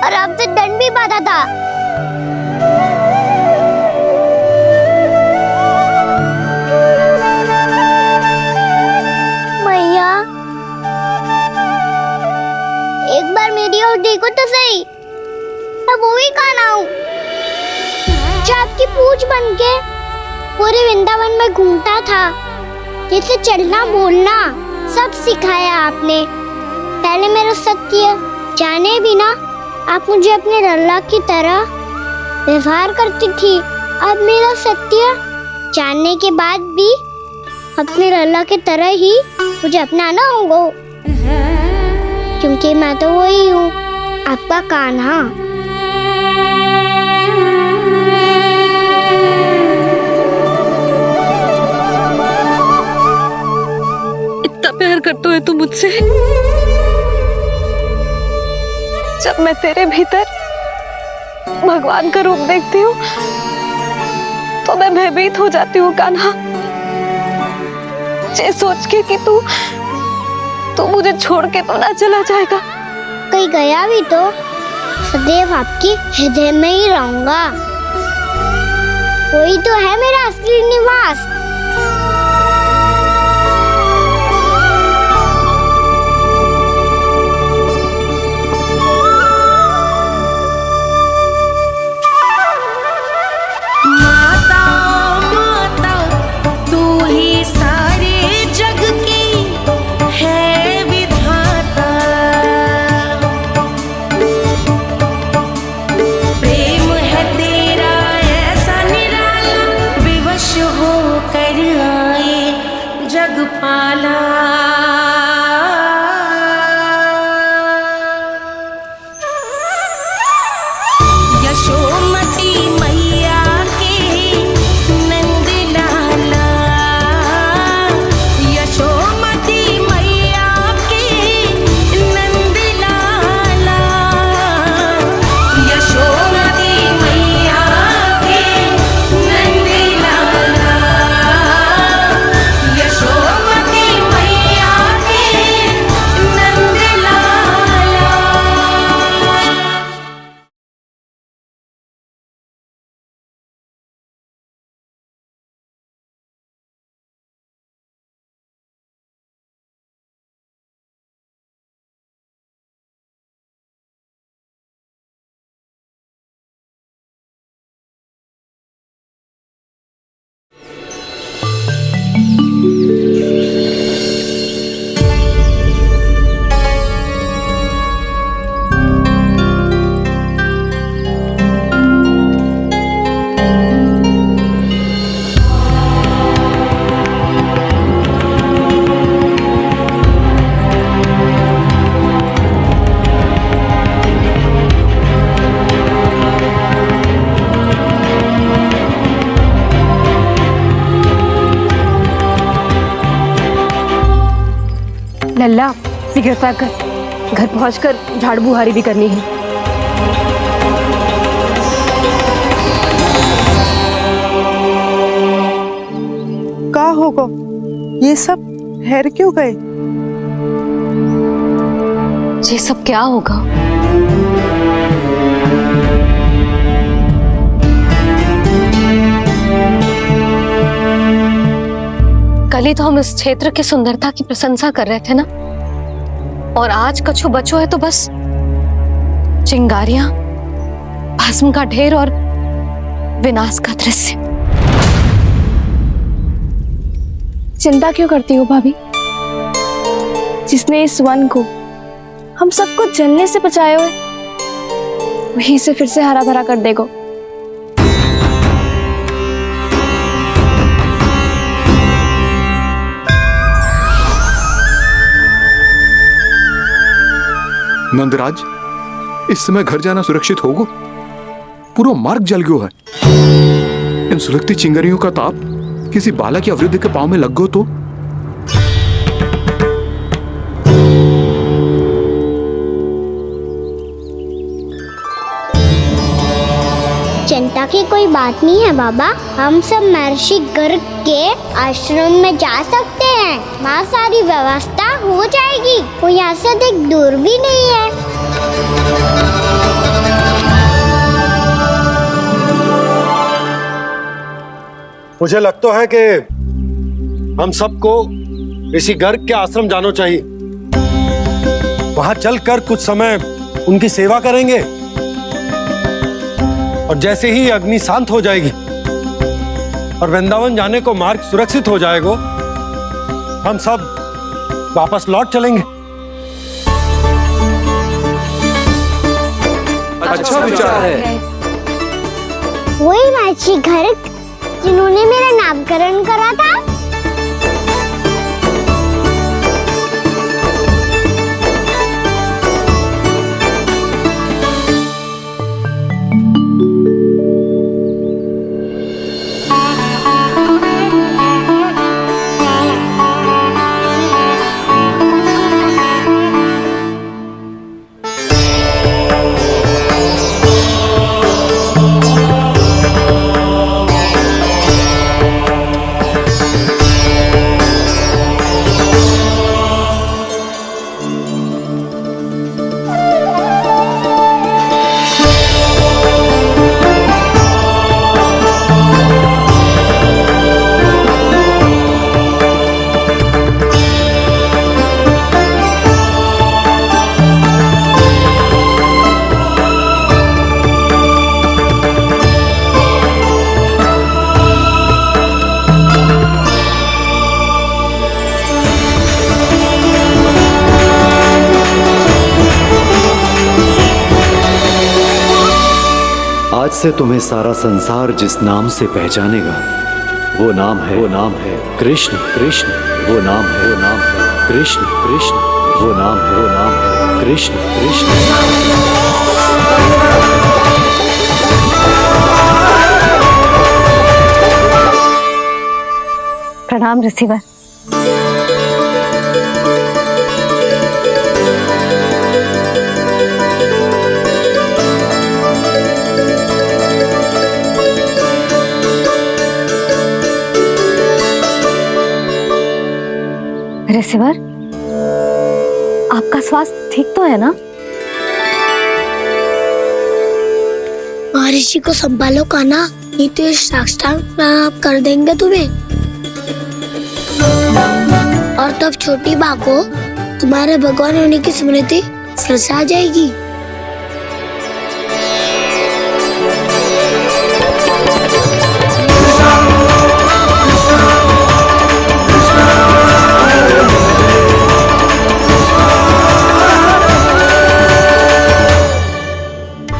S9: और आपसे दंड भी पाता था। मैया एक बार मेरी ओर देखो तो सही। मैं वही कान्हा हूँ जो आपकी पूछ बनके पूरे वृंदावन में घूमता था। जैसे चलना बोलना सब सिखाया आपने। पहले मेरा सत्य जाने बिना आप मुझे अपने लल्ला की तरह व्यवहार करती थी। अब मेरा सत्य जानने के बाद भी अपने लल्ला की तरह ही मुझे अपनाना होगा, क्योंकि मैं तो वही हूँ, आपका कान्हा।
S10: प्यार करते हो तुम मुझसे? जब मैं तेरे भीतर भगवान का रूप देखती हूँ तो मैं भयभीत हो जाती हूँ कान्हा। ये सोच के कि तू मुझे छोड़ के तो ना चला जाएगा।
S9: कहीं गया भी तो सदैव आपके हृदय में ही रहूंगा। वही तो है मेरा असली निवास।
S5: लल्ला सिगरेट पैक कर, घर पहुंचकर झाड़ बुहारी भी करनी है।
S19: का होगा ये सब ठहर क्यों गए?
S21: ये सब क्या होगा? कल ही तो हम इस क्षेत्र की सुंदरता की प्रशंसा कर रहे थे ना, और आज कछु बचो है तो बस चिंगारियां, भस्म का ढेर और विनाश का दृश्य।
S19: चिंता क्यों करती हो भाभी? जिसने इस वन को हम सबको जलने से बचाए हुए, वही से फिर से हरा भरा कर देगा।
S4: नंदराज, इस समय घर जाना सुरक्षित होगा? पूरा मार्ग जल गयो है। इन सुलगती चिंगारियों का ताप किसी बालक या वृद्ध के पांव में लग गयो तो?
S9: चिंता की कोई बात नहीं है बाबा, हम सब महर्षि गर्ग के आश्रम में जा सकते हैं। वहाँ सारी व्यवस्था हो जाएगी, वो यहाँ से अधिक दूर भी नहीं है।
S1: मुझे लगता है कि हम सबको ऋषि गर्ग के आश्रम जाना चाहिए। वहां चलकर कुछ समय उनकी सेवा करेंगे और जैसे ही अग्नि शांत हो जाएगी और वृंदावन जाने को मार्ग सुरक्षित हो जाएगा, हम सब वापस लौट चलेंगे।
S9: अच्छा विचार है। वही महर्षि गर्ग जिन्होंने मेरा नामकरण करा था।
S22: आज से तुम्हें सारा संसार जिस नाम से पहचानेगा, वो नाम है कृष्ण। कृष्ण वो नाम है कृष्ण। कृष्ण वो नाम है कृष्ण। कृष्ण।
S21: प्रणाम ऋषिवर। ऋषिवर, आपका स्वास्थ्य ठीक तो है ना?
S9: महर्षि को संभालो कान्हा, नहीं तो ये साष्टांग प्रणाम कर देंगे तुम्हें। और तब छोटी बा को तुम्हारे भगवान होने की स्मृति फिर से आ जाएगी।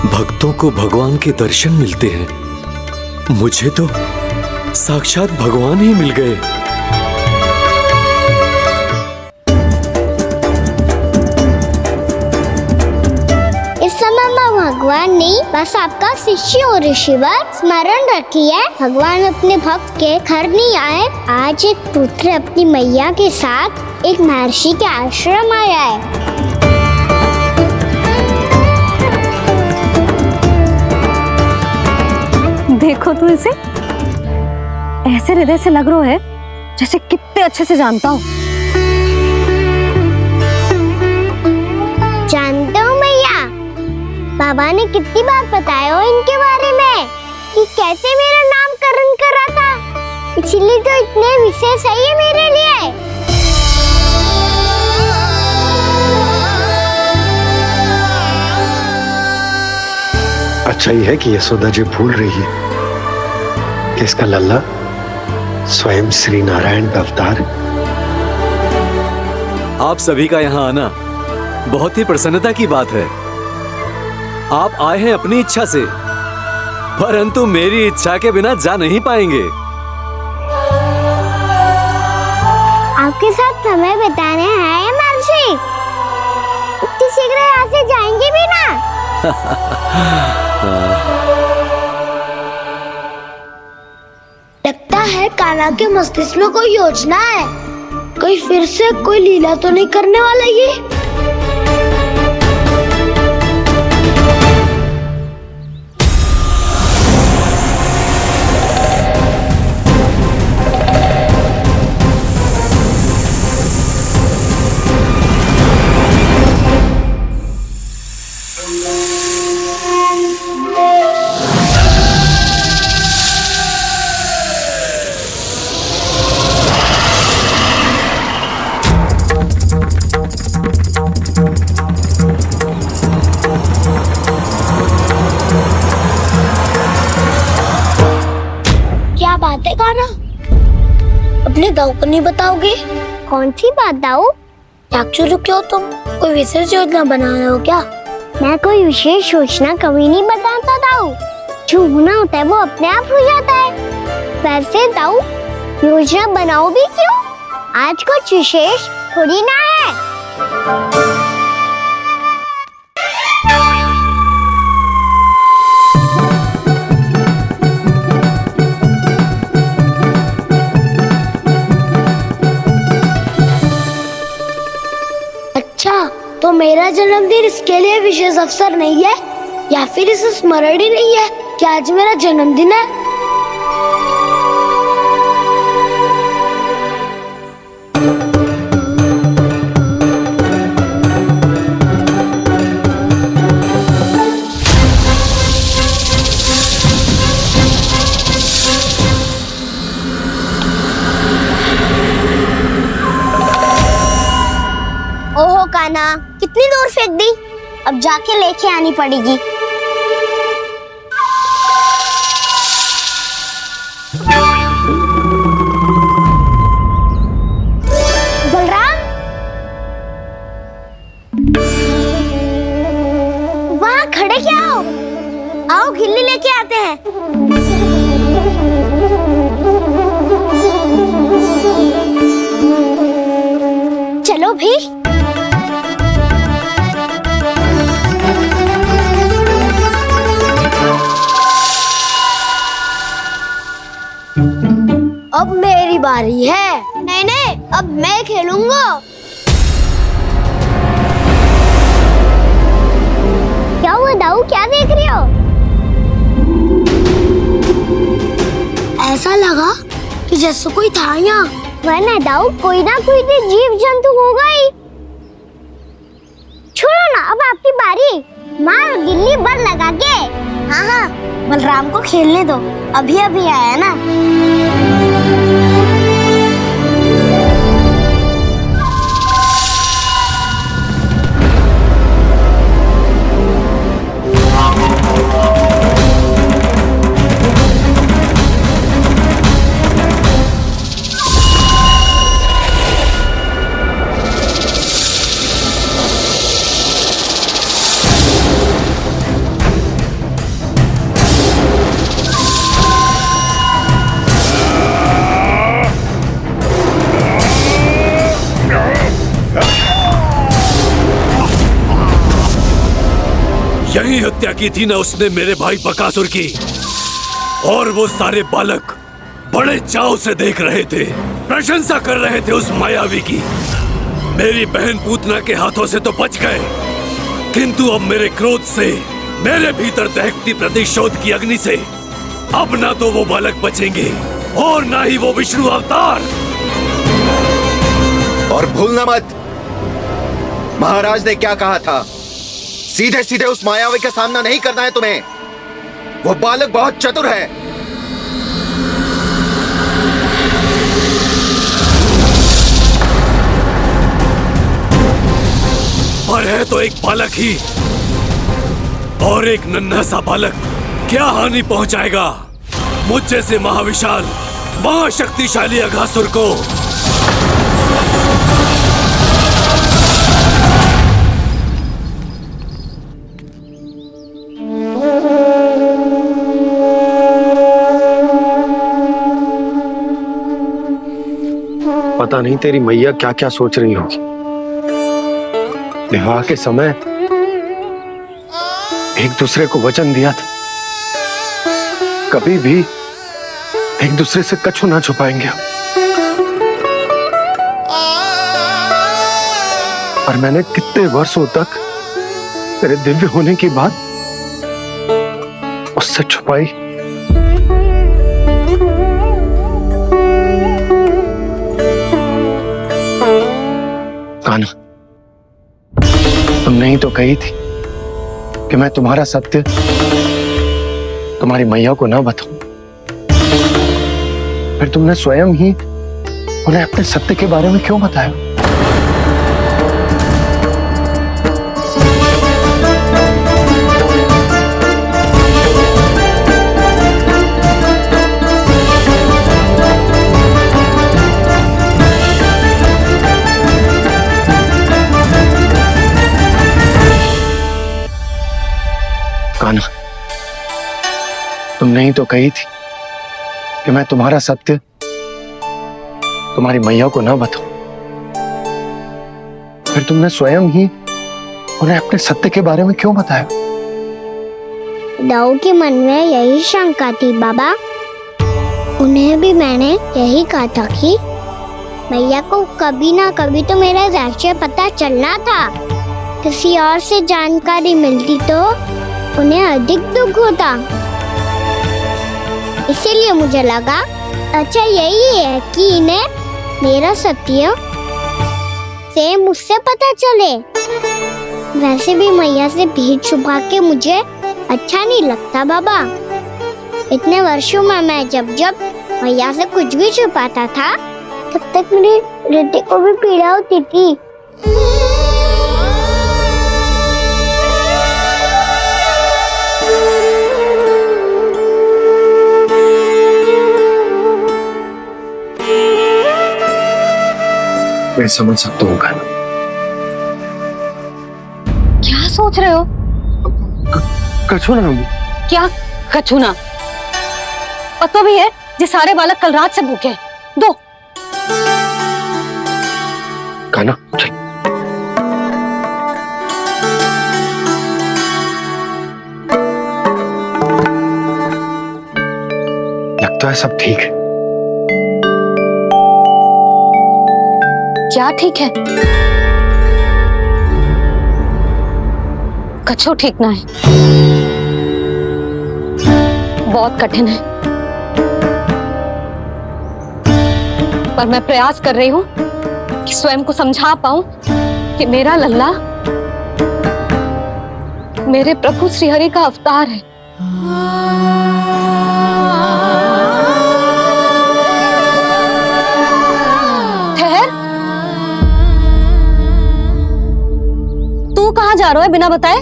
S22: भक्तों को भगवान के दर्शन मिलते हैं, मुझे तो साक्षात भगवान ही मिल गए।
S9: इस समय मैं भगवान नहीं, बस आपका शिष्य हूँ ऋषिवर। स्मरण रखिए, भगवान अपने भक्त के घर नहीं आए। आज एक पुत्र अपनी मैया के साथ एक महर्षि के आश्रम आया है।
S21: देखो तू इसे, ऐसे हृदय से लग रहा है जैसे कितने अच्छे से जानता हूँ।
S9: जानते हो मैया, बाबा ने कितनी बार बताया हो इनके बारे में कि कैसे मेरा नामकरण करा था, इसलिए तो इतने विशेष है ये मेरे लिए।
S14: सच्चाई है कि यशोदा जी भूल रही है कि इसका लल्ला स्वयं श्री नारायण का अवतार है।
S22: आप सभी का यहाँ आना बहुत ही प्रसन्नता की बात है। आप आए हैं अपनी इच्छा से, परंतु मेरी इच्छा के बिना जा नहीं पाएंगे।
S9: आपके साथ समय बिताने हैं महर्षि। इतनी शीघ्र यहाँ से जाएंगे भी ना? लगता है कान्हा के मस्तिष्क में कोई योजना है। कोई फिर से कोई लीला तो नहीं करने वाला ये? क्या बात है कान्हा? अपने दाऊ को नहीं बताओगे? कौन सी बात दाऊ? चाकचू क्यों तुम? कोई विशेष योजना बना रहे हो क्या? मैं कोई विशेष योजना कभी नहीं बताता दाऊ। जो होना होता है वो अपने आप हो जाता है। वैसे दाऊ योजना बनाओ भी क्यों? आज कुछ विशेष थोड़ी ना है। तो मेरा जन्मदिन इसके लिए विशेष अवसर नहीं है, या फिर इसे स्मरण ही नहीं है कि आज मेरा जन्मदिन है? ओहो कान्हा, कितनी दूर फेंक दी? अब जाके लेके आनी पड़ेगी। बलराम, वहाँ खड़े क्या हो? आओ खिल्ली लेके आते हैं। चलो भी। अब मेरी बारी है। नहीं नहीं, अब मैं खेलूंगा। क्या हुआ दाऊ, क्या देख रही हो? ऐसा लगा कि जैसे कोई था यहाँ। वरना दाऊ कोई ना कोई तो जीव जंतु होगा ही। छोड़ो ना, अब आपकी बारी। मार गिल्ली बल लगा के। हाँ हाँ, बलराम को खेलने दो, अभी अभी आया ना।
S3: यही हत्या की थी ना उसने मेरे भाई बकासुर की, और वो सारे बालक बड़े चाव से देख रहे थे, प्रशंसा कर रहे थे उस मायावी की। मेरी बहन पूतना के हाथों से तो बच गए, किंतु अब मेरे क्रोध से, मेरे भीतर दहकती प्रतिशोध की अग्नि से अब ना तो वो बालक बचेंगे और ना ही वो विष्णु अवतार।
S20: और भूलना मत, महाराज ने क्या कहा था? सीधे सीधे उस मायावी का सामना नहीं करना है तुम्हें। वो बालक बहुत चतुर है।
S3: पर है तो एक बालक ही, और एक नन्हा सा बालक क्या हानि पहुंचाएगा मुझ जैसे महाविशाल महाशक्तिशाली अघासुर को?
S14: पता नहीं तेरी मैया क्या क्या सोच रही होगी। विवाह के समय एक दूसरे को वचन दिया था, कभी भी एक दूसरे से कछु ना छुपाएंगे। और मैंने कितने वर्षों तक तेरे दिव्य होने की बात उससे छुपाई। कान्हा, तुमने ही तो कही थी कि मैं तुम्हारा सत्य तुम्हारी मैया को ना बताऊं। फिर तुमने स्वयं ही उन्हें अपने सत्य के बारे में क्यों बताया? कान्हा, तुमने ही तो कही थी कि मैं तुम्हारा सत्य तुम्हारी मैया को ना बताऊं। फिर तुमने स्वयं ही उन्हें अपने सत्य के बारे में क्यों बताया?
S9: दाऊ के मन में यही शंका थी बाबा। उन्हें भी मैंने यही कहा था कि मैया को कभी ना कभी तो मेरा रहस्य पता चलना था। किसी और से जानकारी मिलती तो उन्हें अधिक दुख होता। इसीलिए मुझे लगा अच्छा यही है कि इन्हें मेरा सत्य से मुझसे पता चले। वैसे भी मैया से भेद छुपा के मुझे अच्छा नहीं लगता बाबा। इतने वर्षों में मैं जब जब मैया से कुछ भी छुपाता था तब तक मेरी हृदय को भी पीड़ा होती थी।
S14: मैं समझ सकता हूँ कान्हा।
S21: क्या सोच रहे हो?
S14: कछु ना।
S21: क्या कछु ना? पता भी है ये सारे बालक कल रात से भूखे हैं। दो।
S14: कान्हा चल। लगता है सब ठीक है।
S21: क्या ठीक है? कछु ठीक ना है। बहुत कठिन है, पर मैं प्रयास कर रही हूं कि स्वयं को समझा पाऊं कि मेरा लल्ला मेरे प्रभु श्रीहरि का अवतार है। कहाँ जा रहा है बिना बताए?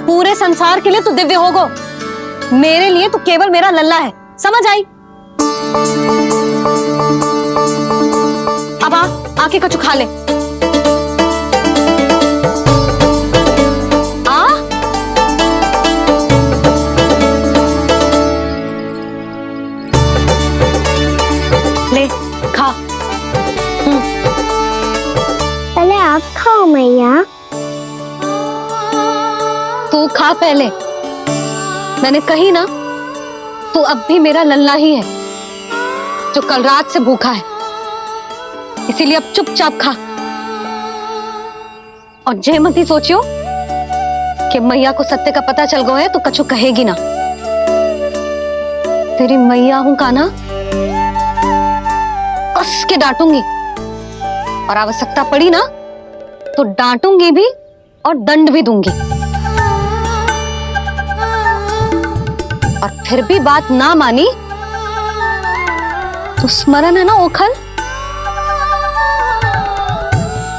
S21: पूरे संसार के लिए तू दिव्य होगो, मेरे लिए तू केवल मेरा लल्ला है। समझ आई? अब आके कछु खा ले। ले खा।
S9: पहले आप खाओ मैया।
S21: तू खा पहले। मैंने कही ना, तू अब भी मेरा लल्ला ही है जो कल रात से भूखा है। इसीलिए अब चुपचाप खा। और जय मत ही सोचियो कि मैया को सत्य का पता चल गया है तो कछु कहेगी ना। तेरी मैया हूं कान्हा, कस के डांटूंगी और आवश्यकता पड़ी ना तो डांटूंगी भी और दंड भी दूंगी। और फिर भी बात ना मानी तो स्मरण है ना ओखल?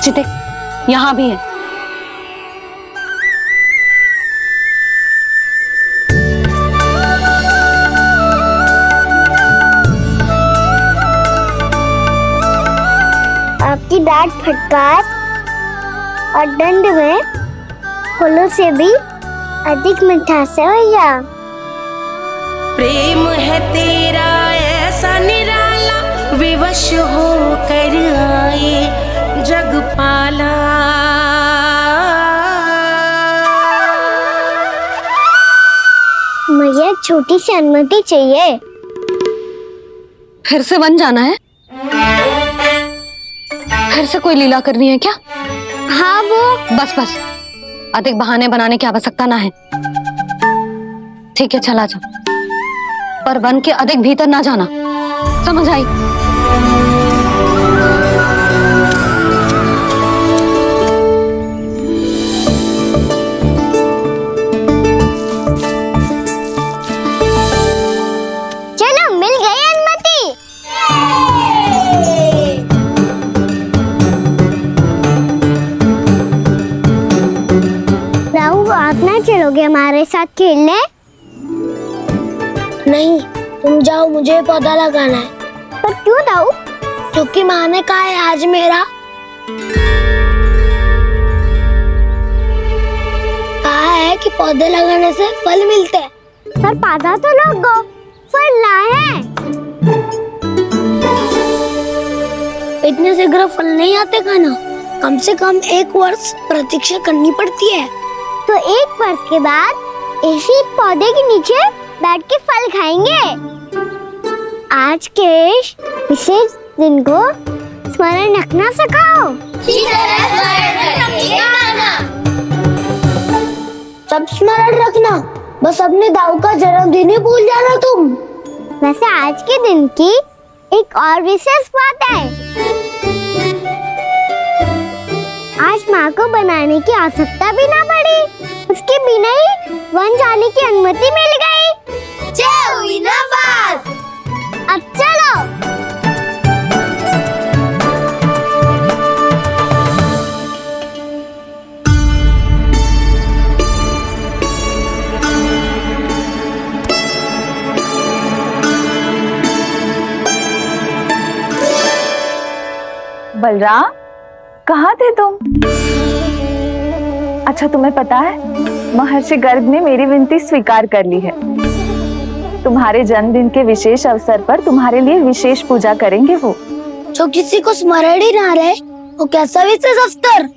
S21: देख यहां भी है।
S9: की डांट फटकार और दंड में फूलों से भी अधिक मिठास है भैया।
S2: प्रेम है तेरा ऐसा निराला, विवश हो कर आए जग पाला।
S9: मुझे छोटी सी अनुमति चाहिए।
S21: फिर से वन जाना है? फिर से कोई लीला करनी है क्या?
S9: हाँ वो।
S21: बस बस, अधिक बहाने बनाने की आवश्यकता ना है। ठीक है चला जा, पर वन के अधिक भीतर ना जाना, समझ आई?
S9: चलो मिल गई अनुमति। राहु, आप ना चलोगे हमारे साथ खेलने?
S7: नहीं, तुम जाओ, मुझे पौधा लगाना है।
S9: पर क्यों दाऊ?
S7: क्योंकि माँ ने कहा है आज मेरा कहा है कि पौधे लगाने से फल मिलते हैं।
S9: पर पौधा तो लगो, फल ना है।
S7: इतने शीघ्र फल नहीं आते खाना, कम से कम 1 वर्ष प्रतीक्षा करनी पड़ती है।
S9: तो 1 वर्ष के बाद इसी पौधे के नीचे बैठ के फल खाएंगे। आज के विशेष दिन को स्मरण रखना सिखाओ।
S7: सब स्मरण रखना, बस अपने दाऊ का जन्मदिन ही भूल जाना तुम।
S9: वैसे आज के दिन की एक और विशेष बात है। आज माँ को बनाने की आवश्यकता भी ना पड़ी, उसके बिना ही वन जाने की अनुमति मिल गई।
S7: जय हुई ना बात।
S9: अब चलो।
S23: बलराम, कहाँ थे तुम? अच्छा, तुम्हें पता है महर्षि गर्ग ने मेरी विनती स्वीकार कर ली है। तुम्हारे जन्मदिन के विशेष अवसर पर तुम्हारे लिए विशेष पूजा करेंगे वो।
S7: जो किसी को स्मरण ही ना रहे, वो कैसा विशेष अवसर?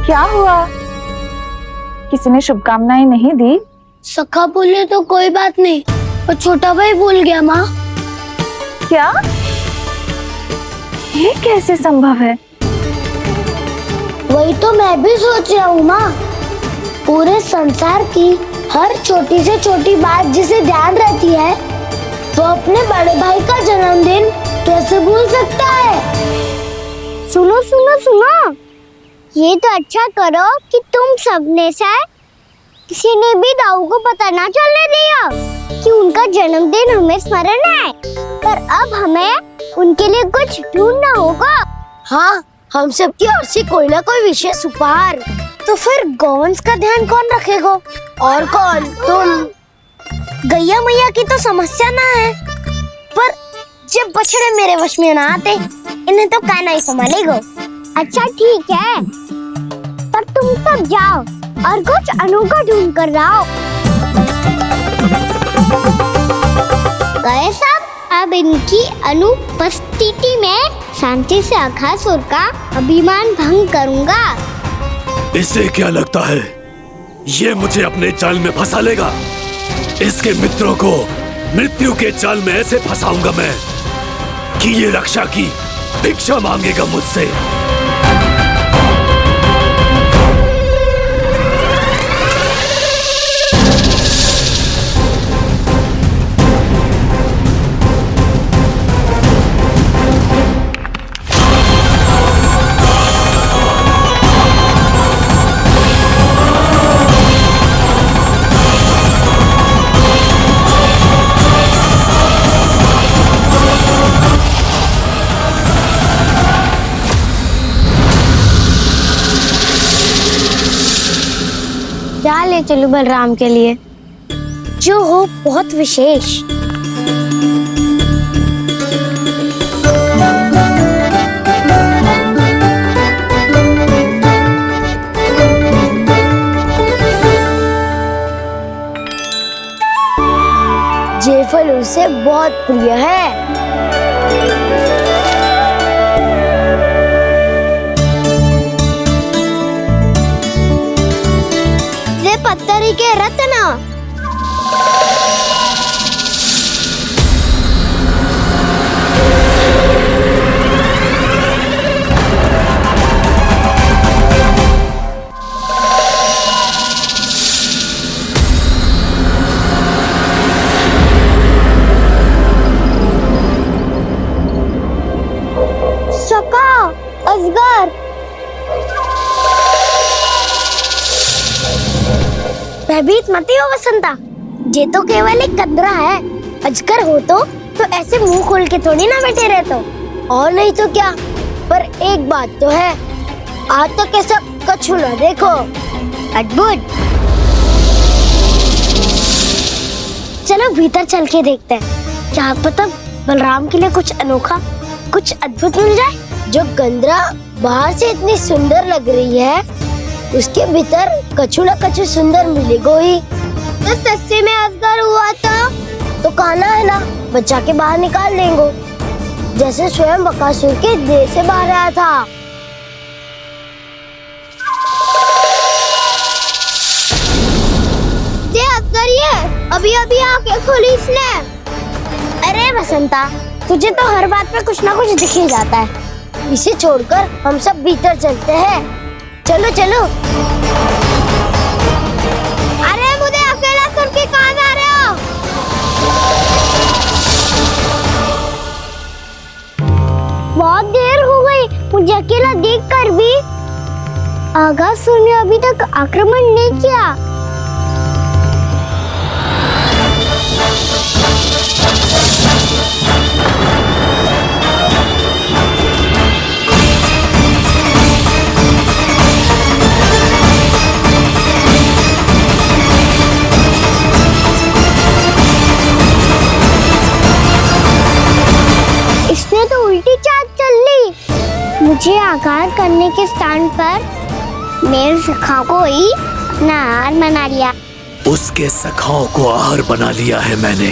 S23: क्या हुआ? किसी ने शुभकामनाएं नहीं दी?
S7: सखा भूले तो कोई बात नहीं, पर छोटा भाई भूल गया माँ।
S23: क्या? ये कैसे संभव है?
S7: वही तो मैं भी सोच रहा हूँ माँ। पूरे संसार की हर छोटी से छोटी बात जिसे ध्यान रहती है, वो अपने बड़े भाई का जन्मदिन कैसे भूल सकता है?
S9: सुनो सुनो सुनो, ये तो अच्छा करो कि तुम सबने से किसी ने भी दाऊ को पता ना चलने दिया कि उनका जन्मदिन हमें स्मरण है। पर अब हमें उनके लिए कुछ ढूंढना होगा।
S7: हाँ, हम सबकी ओर से कोई ना कोई विशेष उपहार।
S9: तो फिर गौवंश का ध्यान कौन रखेगा?
S7: और कौन? तुम।
S9: गैया मैया की तो समस्या ना है, पर जब बछड़े मेरे वश में ना आते, इन्हें तो कान्हा ही संभालेगा। अच्छा ठीक है, पर तुम सब जाओ और कुछ अनोखा ढूंढ कर लाओ। गए सब? अब इनकी अनुपस्थिति में शांति से अघासुर का अभिमान भंग करूंगा।
S3: इसे क्या लगता है ये मुझे अपने जाल में फंसा लेगा? इसके मित्रों को मृत्यु के जाल में ऐसे फंसाऊंगा मैं कि ये रक्षा की भिक्षा मांगेगा मुझसे।
S9: क्या ले चलूं बलराम के लिए जो हो बहुत विशेष?
S7: उसे बहुत प्रिय है। वे पत्थरी के रत्न। सका, अजगर। भयभीत मत हो वसंता, ये तो केवल एक कंदरा है। अजगर हो तो ऐसे मुंह खोल के थोड़ी ना बैठे रहते हो। और नहीं तो क्या। पर एक बात तो है, आज तक ऐसा कछु ना देखो। अद्भुत। चलो भीतर चल के देखते हैं, क्या पता बलराम के लिए कुछ अनोखा, कुछ अद्भुत मिल जाए। जो गंदरा बाहर से इतनी सुंदर लग रही है, उसके भीतर कछु न कछु सुंदर मिलेगा ही। तो सस्ते में अजगर हुआ था तो काना है ना, बच्चा के बाहर निकाल देंगे, जैसे स्वयं बकासुर के देह से बाहर आया था। ये अजगर ये अभी अभी आके खोली इसने। अरे बसंता, तुझे तो हर बात पे कुछ ना कुछ दिख ही जाता है। इसे छोड़कर हम सब भीतर चलते हैं। चलो चलो। अरे मुझे अकेला सुन के कहाँ जा रहे हो? बहुत देर हो गई मुझे अकेला देखकर भी। आगासुर ने अभी तक आक्रमण नहीं किया। इसने तो उल्टी चाल चल ली। मुझे आघात करने के स्थान पर मेरे सखा को ही अपना आहार बना लिया।
S3: उसके सखाओं को आहार बना लिया है मैंने।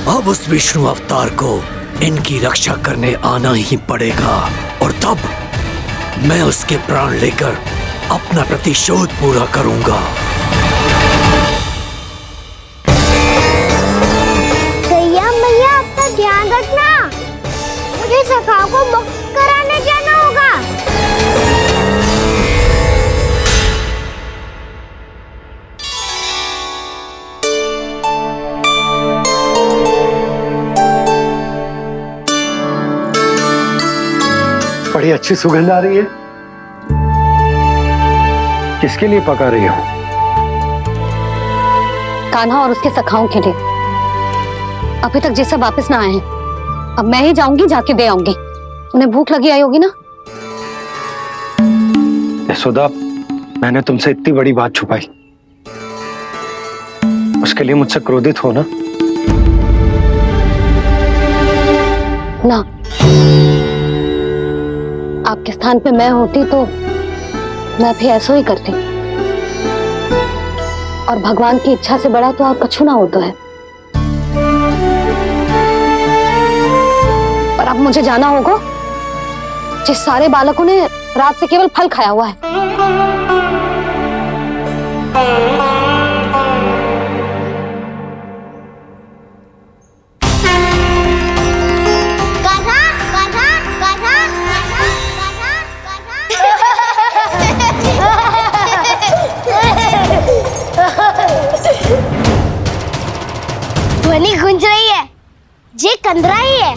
S3: अब उस विष्णु अवतार को इनकी रक्षा करने आना ही पड़ेगा, और तब मैं उसके प्राण लेकर अपना प्रतिशोध पूरा करूंगा।
S7: गैया मैया, अपना ध्यान रखना। मुझे सखा को मुक्त कराने जाना होगा।
S14: बड़ी अच्छी सुगंध आ रही है। किसके लिए पका रही हो?
S21: कान्हा और उसके सखाओं के लिए। अभी तक जैसे वापस ना आए हैं, अब मैं ही जाऊंगी, जाके दे आऊंगी। उन्हें भूख लगी आई होगी ना।
S14: यशोदा, मैंने तुमसे इतनी बड़ी बात छुपाई, उसके लिए मुझसे क्रोधित हो ना?
S21: ना, आपके स्थान पे मैं होती तो मैं भी ऐसा ही करती। और भगवान की इच्छा से बड़ा तो और कछु ना होता है। पर अब मुझे जाना होगा। जिस सारे बालकों ने रात से केवल फल खाया हुआ है।
S7: ध्वनि गूंज रही है, ये कंदरा ही है।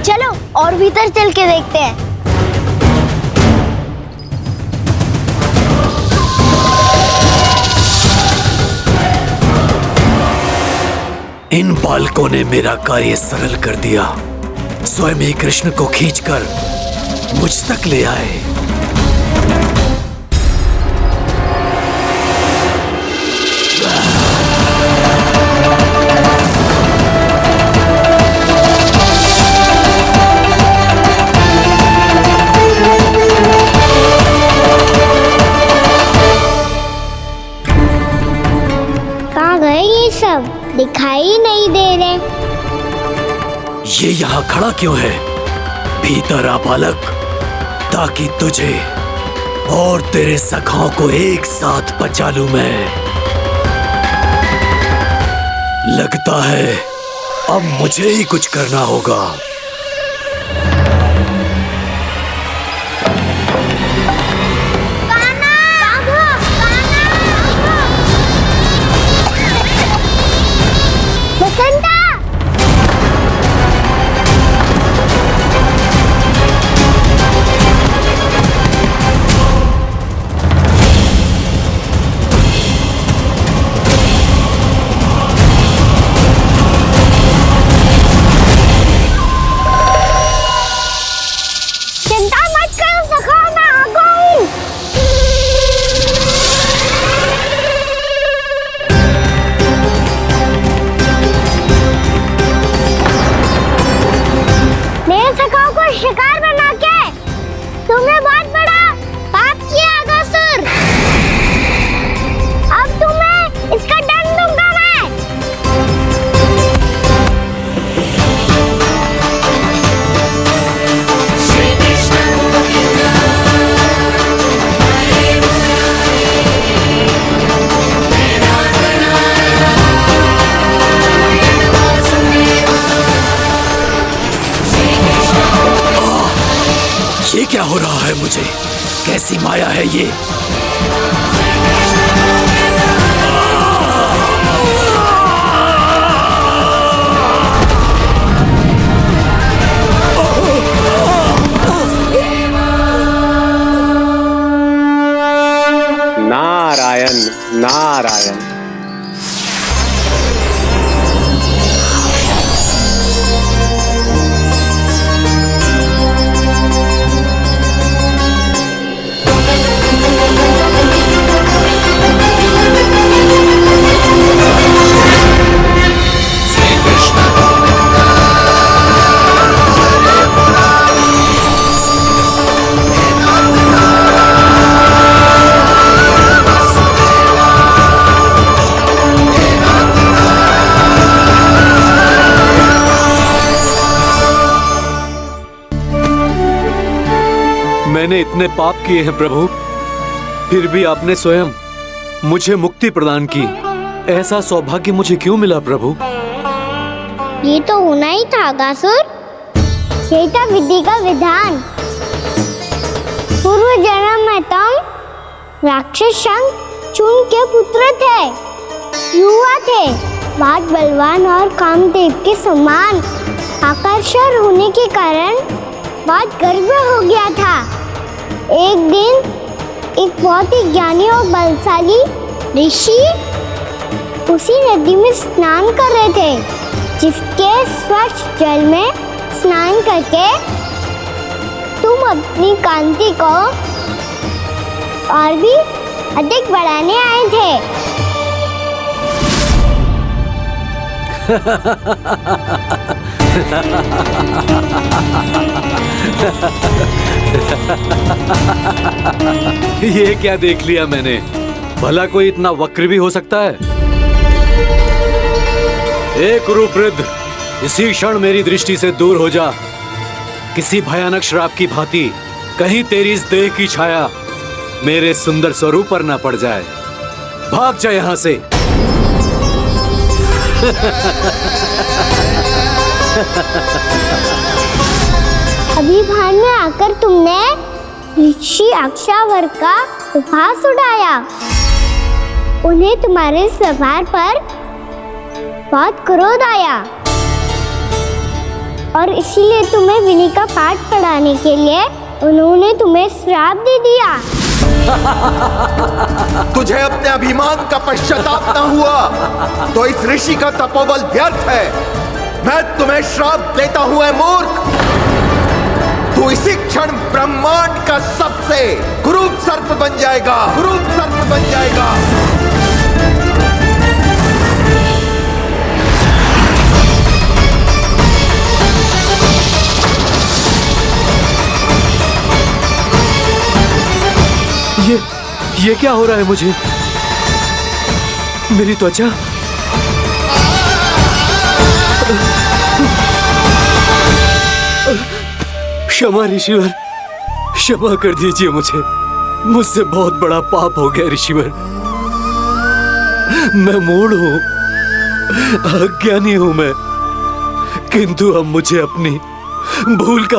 S7: चलो और भीतर चल के देखते हैं।
S3: इन बालकों ने मेरा कार्य सरल कर दिया। स्वयं ही कृष्ण को खींचकर मुझ तक ले आए।
S7: कहाँ गए ये सब? दिखाई नहीं दे रहे।
S3: ये यहाँ खड़ा क्यों है? भीतर आ बालक, ताकि तुझे और तेरे सखाओं को एक साथ बचा लूं मैं। लगता है अब मुझे ही कुछ करना होगा।
S9: शिकार बना के तुमने बहुत बड़ा पाप किया अगासुर। अब तुम्हें इसका दंड दूंगा मैं। श्री कृष्ण
S3: ये क्या हो रहा है मुझे? कैसी माया है ये?
S14: नारायण नारायण।
S22: मैंने इतने पाप किए हैं प्रभु, फिर भी आपने स्वयं मुझे मुक्ति प्रदान की। ऐसा सौभाग्य मुझे क्यों मिला प्रभु?
S9: ये तो होना ही था अगासुर। यही था विधि का विधान। पूर्व जन्म में तुम राक्षस शंखचूड़ के पुत्र थे, युवा थे, बहुत बलवान और कामदेव के समान आकर्षण होने के कारण बहुत गर्व हो गया था। एक दिन एक बहुत ही ज्ञानी और बलशाली ऋषि उसी नदी में स्नान कर रहे थे, जिसके स्वच्छ जल में स्नान करके तुम अपनी कांति को और भी अधिक बढ़ाने आए थे।
S22: ये क्या देख लिया मैंने? भला कोई इतना वक्र भी हो सकता है? एक रूपवृद्ध, इसी क्षण मेरी दृष्टि से दूर हो जा। किसी भयानक श्राप की भांति कहीं तेरी इस देह की छाया मेरे सुंदर स्वरूप पर न पड़ जाए। भाग जा यहाँ से।
S9: अभी भान में आकर तुमने ऋषि अक्षावर का उपहास उड़ाया। उन्हें तुम्हारे सवार पर बहुत क्रोध आया और इसीलिए तुम्हें विधि का पाठ पढ़ाने के लिए उन्होंने तुम्हें श्राप दे दिया।
S20: तुझे अपने अभिमान का पश्चाताप न हुआ तो इस ऋषि का तपोबल व्यर्थ है। मैं तुम्हें श्राप देता हूं ऐ मूर्ख। तू इसी क्षण ब्रह्मांड का सबसे क्रूर सर्प बन जाएगा, क्रूर सर्प बन जाएगा।
S22: ये क्या हो रहा है मुझे? मेरी त्वचा
S3: क्षमा ऋषिवर, क्षमा कर दीजिए मुझे। मुझसे बहुत बड़ा पाप हो गया ऋषिवर। मैं मूढ़ हूं, अज्ञानी हूं मैं, किंतु अब मुझे अपनी भूल का